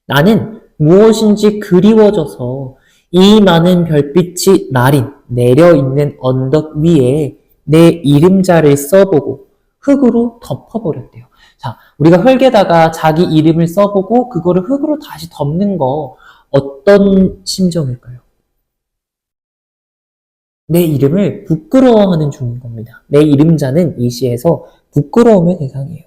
나는 무엇인지 그리워져서 이 많은 별빛이 날인 내려있는 언덕 위에 내 이름자를 써보고 흙으로 덮어버렸대요. 자, 우리가 흙에다가 자기 이름을 써보고 그거를 흙으로 다시 덮는 거 어떤 심정일까요? 내 이름을 부끄러워하는 중인 겁니다. 내 이름자는 이 시에서 부끄러움의 대상이에요.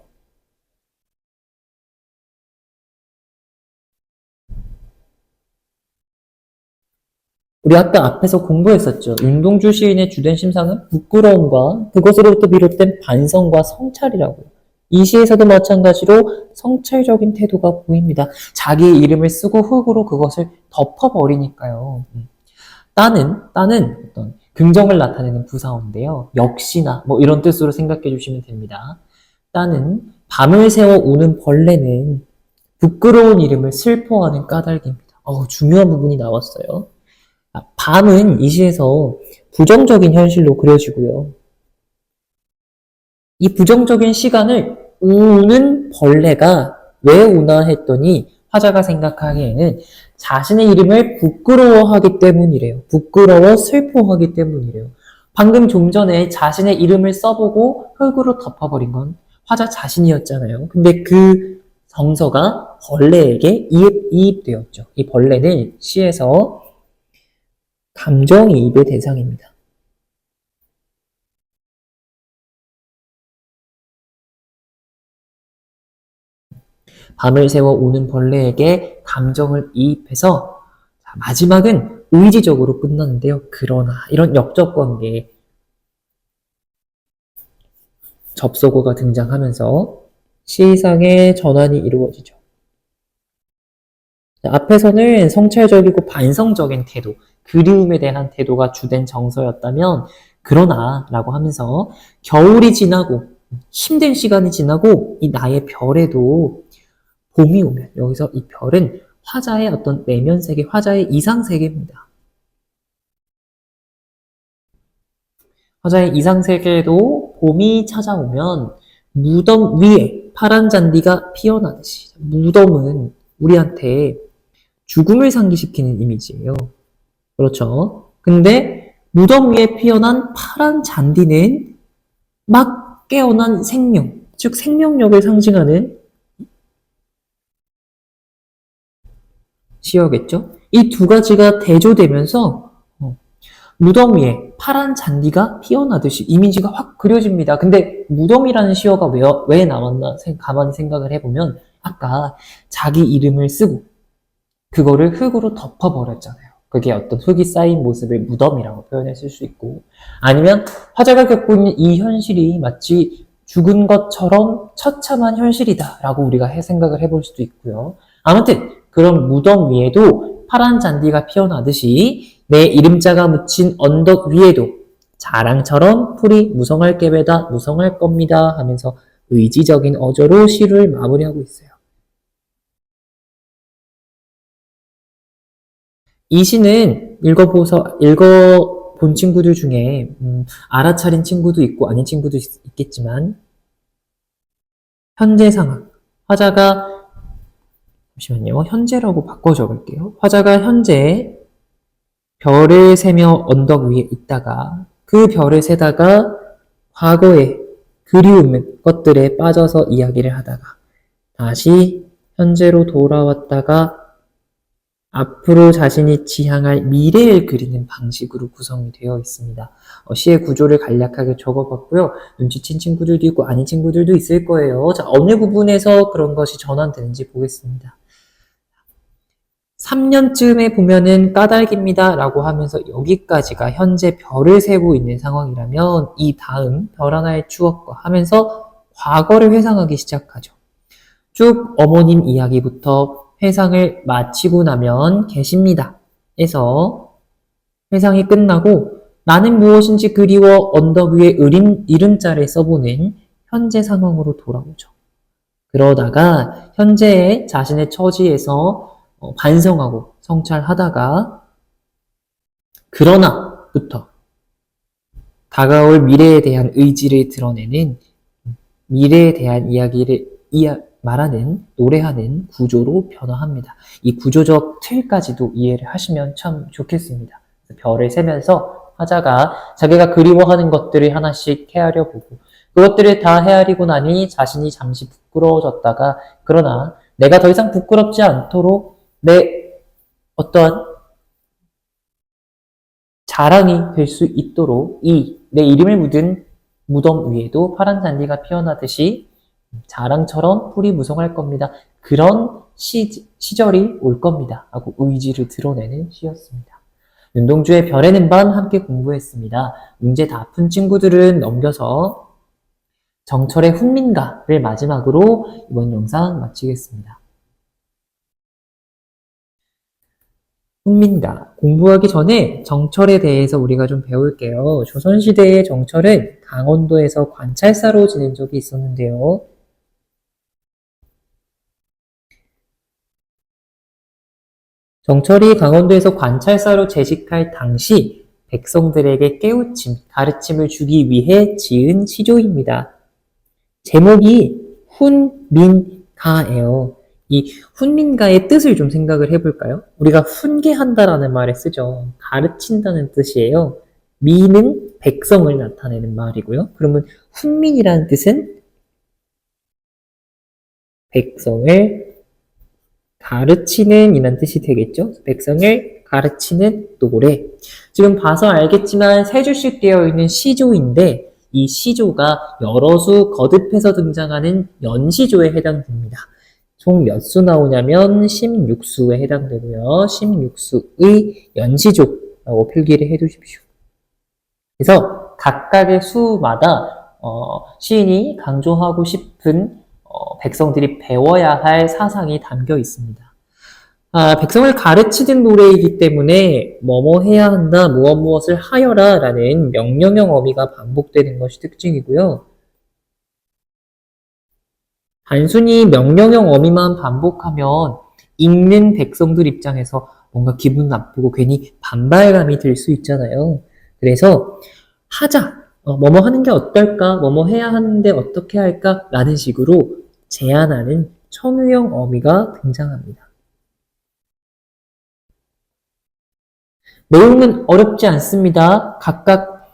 우리 아까 앞에서 공부했었죠. 윤동주 시인의 주된 심상은 부끄러움과 그것으로부터 비롯된 반성과 성찰이라고요. 이 시에서도 마찬가지로 성찰적인 태도가 보입니다. 자기의 이름을 쓰고 흙으로 그것을 덮어버리니까요. 따는 어떤 긍정을 나타내는 부사어인데요. 역시나 뭐 이런 뜻으로 생각해 주시면 됩니다. 따는 밤을 새워 우는 벌레는 부끄러운 이름을 슬퍼하는 까닭입니다. 중요한 부분이 나왔어요. 밤은 이 시에서 부정적인 현실로 그려지고요. 이 부정적인 시간을 우는 벌레가 왜 우나 했더니 화자가 생각하기에는 자신의 이름을 부끄러워하기 때문이래요. 부끄러워 슬퍼하기 때문이래요. 방금 좀 전에 자신의 이름을 써보고 흙으로 덮어버린 건 화자 자신이었잖아요. 근데 그 정서가 벌레에게 이입되었죠. 이 벌레는 시에서 감정이입의 대상입니다. 밤을 새워 우는 벌레에게 감정을 이입해서 마지막은 의지적으로 끝났는데요. 그러나 이런 역접관계에 접속어가 등장하면서 시상의 전환이 이루어지죠. 앞에서는 성찰적이고 반성적인 태도, 그리움에 대한 태도가 주된 정서였다면 그러나 라고 하면서 겨울이 지나고 힘든 시간이 지나고 이 나의 별에도 봄이 오면 여기서 이 별은 화자의 어떤 내면 세계, 화자의 이상 세계입니다. 화자의 이상 세계에도 봄이 찾아오면 무덤 위에 파란 잔디가 피어나듯이, 무덤은 우리한테 죽음을 상기시키는 이미지예요. 그렇죠? 근데 무덤 위에 피어난 파란 잔디는 막 깨어난 생명, 즉 생명력을 상징하는 시어겠죠? 이 두 가지가 대조되면서 무덤 위에 파란 잔디가 피어나듯이 이미지가 확 그려집니다. 근데 무덤이라는 시어가 왜 나왔나 가만히 생각을 해보면 아까 자기 이름을 쓰고 그거를 흙으로 덮어버렸잖아요. 그게 어떤 흙이 쌓인 모습을 무덤이라고 표현했을 수 있고, 아니면 화자가 겪고 있는 이 현실이 마치 죽은 것처럼 처참한 현실이다 라고 우리가 생각을 해볼 수도 있고요. 아무튼 그런 무덤 위에도 파란 잔디가 피어나듯이 내 이름자가 묻힌 언덕 위에도 자랑처럼 풀이 무성할 게배다 무성할 겁니다 하면서 의지적인 어조로 시를 마무리하고 있어요. 이 시는 읽어본 친구들 중에 알아차린 친구도 있고 아닌 친구도 있겠지만, 현재 상황, 화자가 잠시만요, 현재라고 바꿔 적을게요. 화자가 현재 별을 세며 언덕 위에 있다가 그 별을 세다가 과거에 그리운 것들에 빠져서 이야기를 하다가 다시 현재로 돌아왔다가 앞으로 자신이 지향할 미래를 그리는 방식으로 구성이 되어 있습니다. 시의 구조를 간략하게 적어봤고요. 눈치챈 친구들도 있고 아닌 친구들도 있을 거예요. 자, 어느 부분에서 그런 것이 전환되는지 보겠습니다. 3년쯤에 보면은 까닭입니다 라고 하면서 여기까지가 현재 별을 세고 있는 상황이라면 이 다음 별 하나의 추억과 하면서 과거를 회상하기 시작하죠. 쭉 어머님 이야기부터 회상을 마치고 나면 계십니다 에서 회상이 끝나고 나는 무엇인지 그리워 언덕 위에 이름자를 써보는 현재 상황으로 돌아오죠. 그러다가 현재의 자신의 처지에서 반성하고 성찰하다가 그러나부터 다가올 미래에 대한 의지를 드러내는 미래에 대한 이야기를 말하는, 노래하는 구조로 변화합니다. 이 구조적 틀까지도 이해를 하시면 참 좋겠습니다. 별을 세면서 화자가 자기가 그리워하는 것들을 하나씩 헤아려 보고 그것들을 다 헤아리고 나니 자신이 잠시 부끄러워졌다가 그러나 내가 더 이상 부끄럽지 않도록 내 어떠한 자랑이 될 수 있도록 내 이름을 묻은 무덤 위에도 파란 잔디가 피어나듯이 자랑처럼 풀이 무성할 겁니다. 그런 시절이 올 겁니다. 하고 의지를 드러내는 시였습니다. 윤동주의 별에는 반 함께 공부했습니다. 문제 다 푼 친구들은 넘겨서 정철의 훈민가를 마지막으로 이번 영상 마치겠습니다. 훈민가, 공부하기 전에 정철에 대해서 우리가 좀 배울게요. 조선시대의 정철은 강원도에서 관찰사로 지낸 적이 있었는데요. 정철이 강원도에서 관찰사로 재직할 당시 백성들에게 깨우침, 가르침을 주기 위해 지은 시조입니다. 제목이 훈민가예요. 이 훈민가의 뜻을 좀 생각을 해볼까요? 우리가 훈계한다라는 말을 쓰죠. 가르친다는 뜻이에요. 미는 백성을 나타내는 말이고요. 그러면 훈민이라는 뜻은 백성을 가르치는 이란 뜻이 되겠죠. 백성을 가르치는 노래. 지금 봐서 알겠지만 세 줄씩 되어 있는 시조인데 이 시조가 여러 수 거듭해서 등장하는 연시조에 해당됩니다. 총 몇 수 나오냐면 16수에 해당되고요. 16수의 연시조라고 필기를 해두십시오. 그래서 각각의 수마다 시인이 강조하고 싶은 백성들이 배워야 할 사상이 담겨 있습니다. 백성을 가르치는 노래이기 때문에 뭐뭐 해야 한다, 무엇을 무엇을 하여라 라는 명령형 어미가 반복되는 것이 특징이고요. 단순히 명령형 어미만 반복하면 읽는 백성들 입장에서 뭔가 기분 나쁘고 괜히 반발감이 들 수 있잖아요. 그래서 하자, 뭐뭐 하는 게 어떨까, 뭐뭐 해야 하는데 어떻게 할까 라는 식으로 제안하는 청유형 어미가 등장합니다. 내용은 어렵지 않습니다. 각각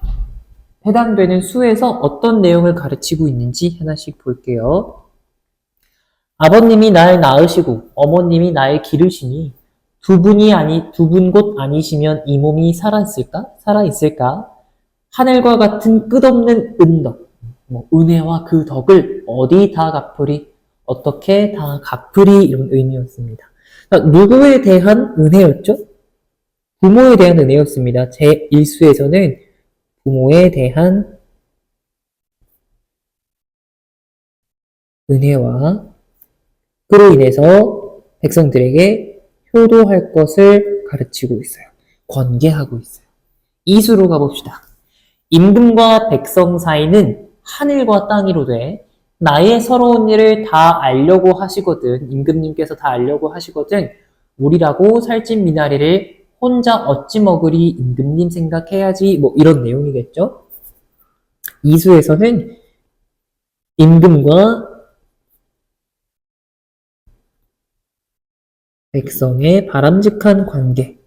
해당되는 수에서 어떤 내용을 가르치고 있는지 하나씩 볼게요. 아버님이 날 낳으시고 어머님이 날 기르시니 두 분 곧 아니시면 이 몸이 살아있을까? 하늘과 같은 끝없는 은덕, 은혜와 그 덕을 어디 다 갚으리, 어떻게 다 갚으리 이런 의미였습니다. 그러니까 누구에 대한 은혜였죠? 부모에 대한 은혜였습니다. 제1수에서는 부모에 대한 은혜와 그로 인해서 백성들에게 효도할 것을 가르치고 있어요. 권계하고 있어요. 이수로 가봅시다. 임금과 백성 사이는 하늘과 땅이로되 나의 서러운 일을 다 알려고 하시거든, 임금님께서 다 알려고 하시거든 우리라고 살찐 미나리를 혼자 어찌 먹으리, 임금님 생각해야지, 이런 내용이겠죠. 이수에서는 임금과 백성의 바람직한 관계를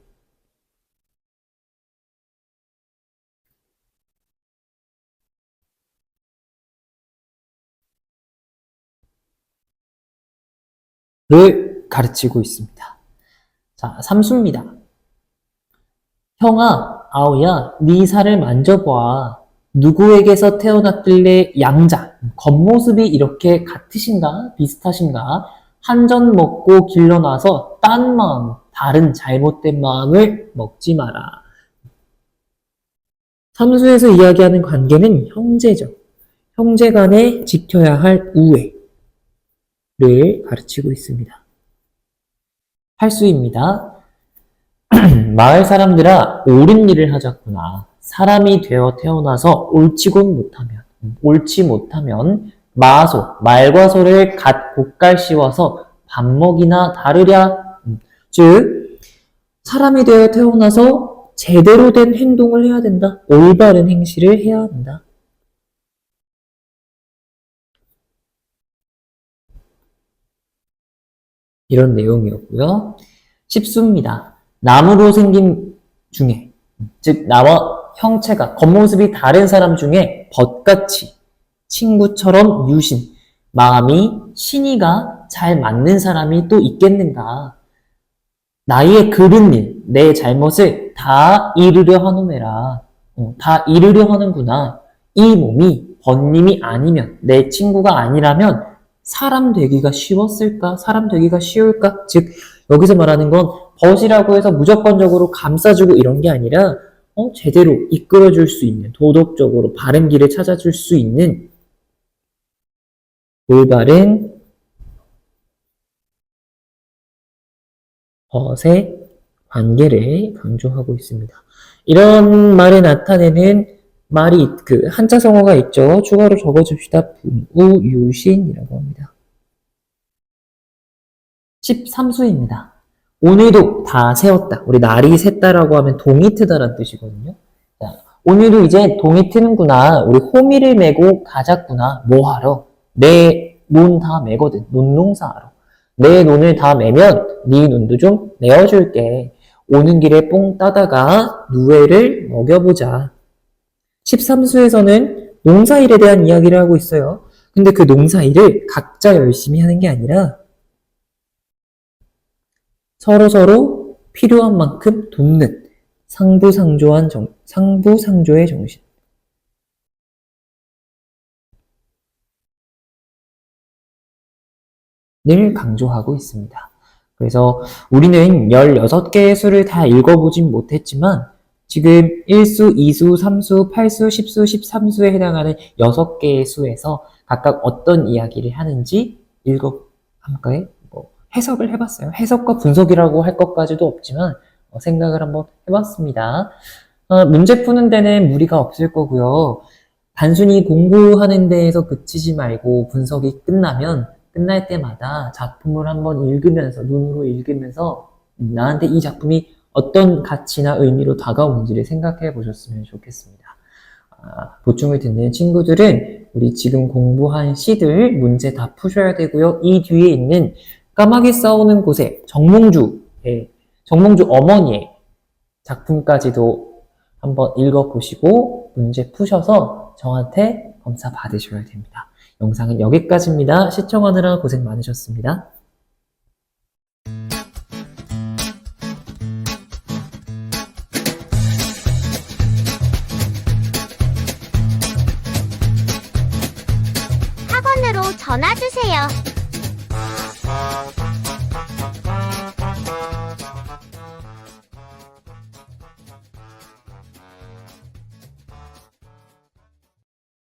가르치고 있습니다. 자, 삼수입니다. 형아, 아우야, 네 살을 만져봐. 누구에게서 태어났길래 양자, 겉모습이 이렇게 같으신가? 비슷하신가? 한 전 먹고 길러놔서 딴 마음, 다른 잘못된 마음을 먹지 마라. 삼수에서 이야기하는 관계는 형제죠. 형제 간에 지켜야 할 우애를 가르치고 있습니다. 팔수입니다. 마을 사람들아, 옳은 일을 하자꾸나. 사람이 되어 태어나서 옳지 못하면 마소, 말과 소를 갓 곶갈 씌워서 밥 먹이나 다르랴. 즉, 사람이 되어 태어나서 제대로 된 행동을 해야 된다. 올바른 행실을 해야 한다. 이런 내용이었고요. 십수입니다. 나무로 생긴 중에, 즉 나와 형체가 겉모습이 다른 사람 중에 벗같이 친구처럼 유신, 마음이 신이가 잘 맞는 사람이 또 있겠는가. 나의 그른 일, 내 잘못을 다 잃으려 하노매라. 다 잃으려 하는구나. 이 몸이 번님이 아니면, 내 친구가 아니라면 사람 되기가 쉬웠을까? 사람 되기가 쉬울까? 즉 여기서 말하는 건 벗이라고 해서 무조건적으로 감싸주고 이런 게 아니라 제대로 이끌어줄 수 있는, 도덕적으로 바른 길을 찾아줄 수 있는 올바른 벗의 관계를 강조하고 있습니다. 이런 말을 나타내는 말이 그 한자 성어가 있죠. 추가로 적어줍시다. 분우유신이라고 합니다. 13수입니다. 오늘도 다 세웠다. 우리 날이 샜다라고 하면 동이 트다라는 뜻이거든요. 자, 오늘도 이제 동이 트는구나. 우리 호미를 메고 가자꾸나. 뭐하러? 내 논 다 메거든. 논농사하러. 내 논을 다 메면 네 논도 좀 메어줄게. 오는 길에 뽕 따다가 누에를 먹여보자. 13수에서는 농사일에 대한 이야기를 하고 있어요. 근데 그 농사일을 각자 열심히 하는 게 아니라 서로서로 필요한 만큼 돕는 상부상조의 정신. 을 강조하고 있습니다. 그래서 우리는 16개의 수를 다 읽어보진 못했지만 지금 1수, 2수, 3수, 8수, 10수, 13수에 해당하는 6개의 수에서 각각 어떤 이야기를 하는지 한번 해석을 해봤어요. 해석과 분석이라고 할 것까지도 없지만 생각을 한번 해봤습니다. 문제 푸는 데는 무리가 없을 거고요. 단순히 공부하는 데에서 그치지 말고 분석이 끝나면 끝날 때마다 작품을 한번 읽으면서, 눈으로 읽으면서 나한테 이 작품이 어떤 가치나 의미로 다가오는지를 생각해 보셨으면 좋겠습니다. 보충을 듣는 친구들은 우리 지금 공부한 시들 문제 다 푸셔야 되고요. 이 뒤에 있는 까마귀 싸우는 곳에 정몽주 어머니의 작품까지도 한번 읽어보시고 문제 푸셔서 저한테 검사 받으셔야 됩니다. 영상은 여기까지입니다. 시청하느라 고생 많으셨습니다. 학원으로 전화 주세요.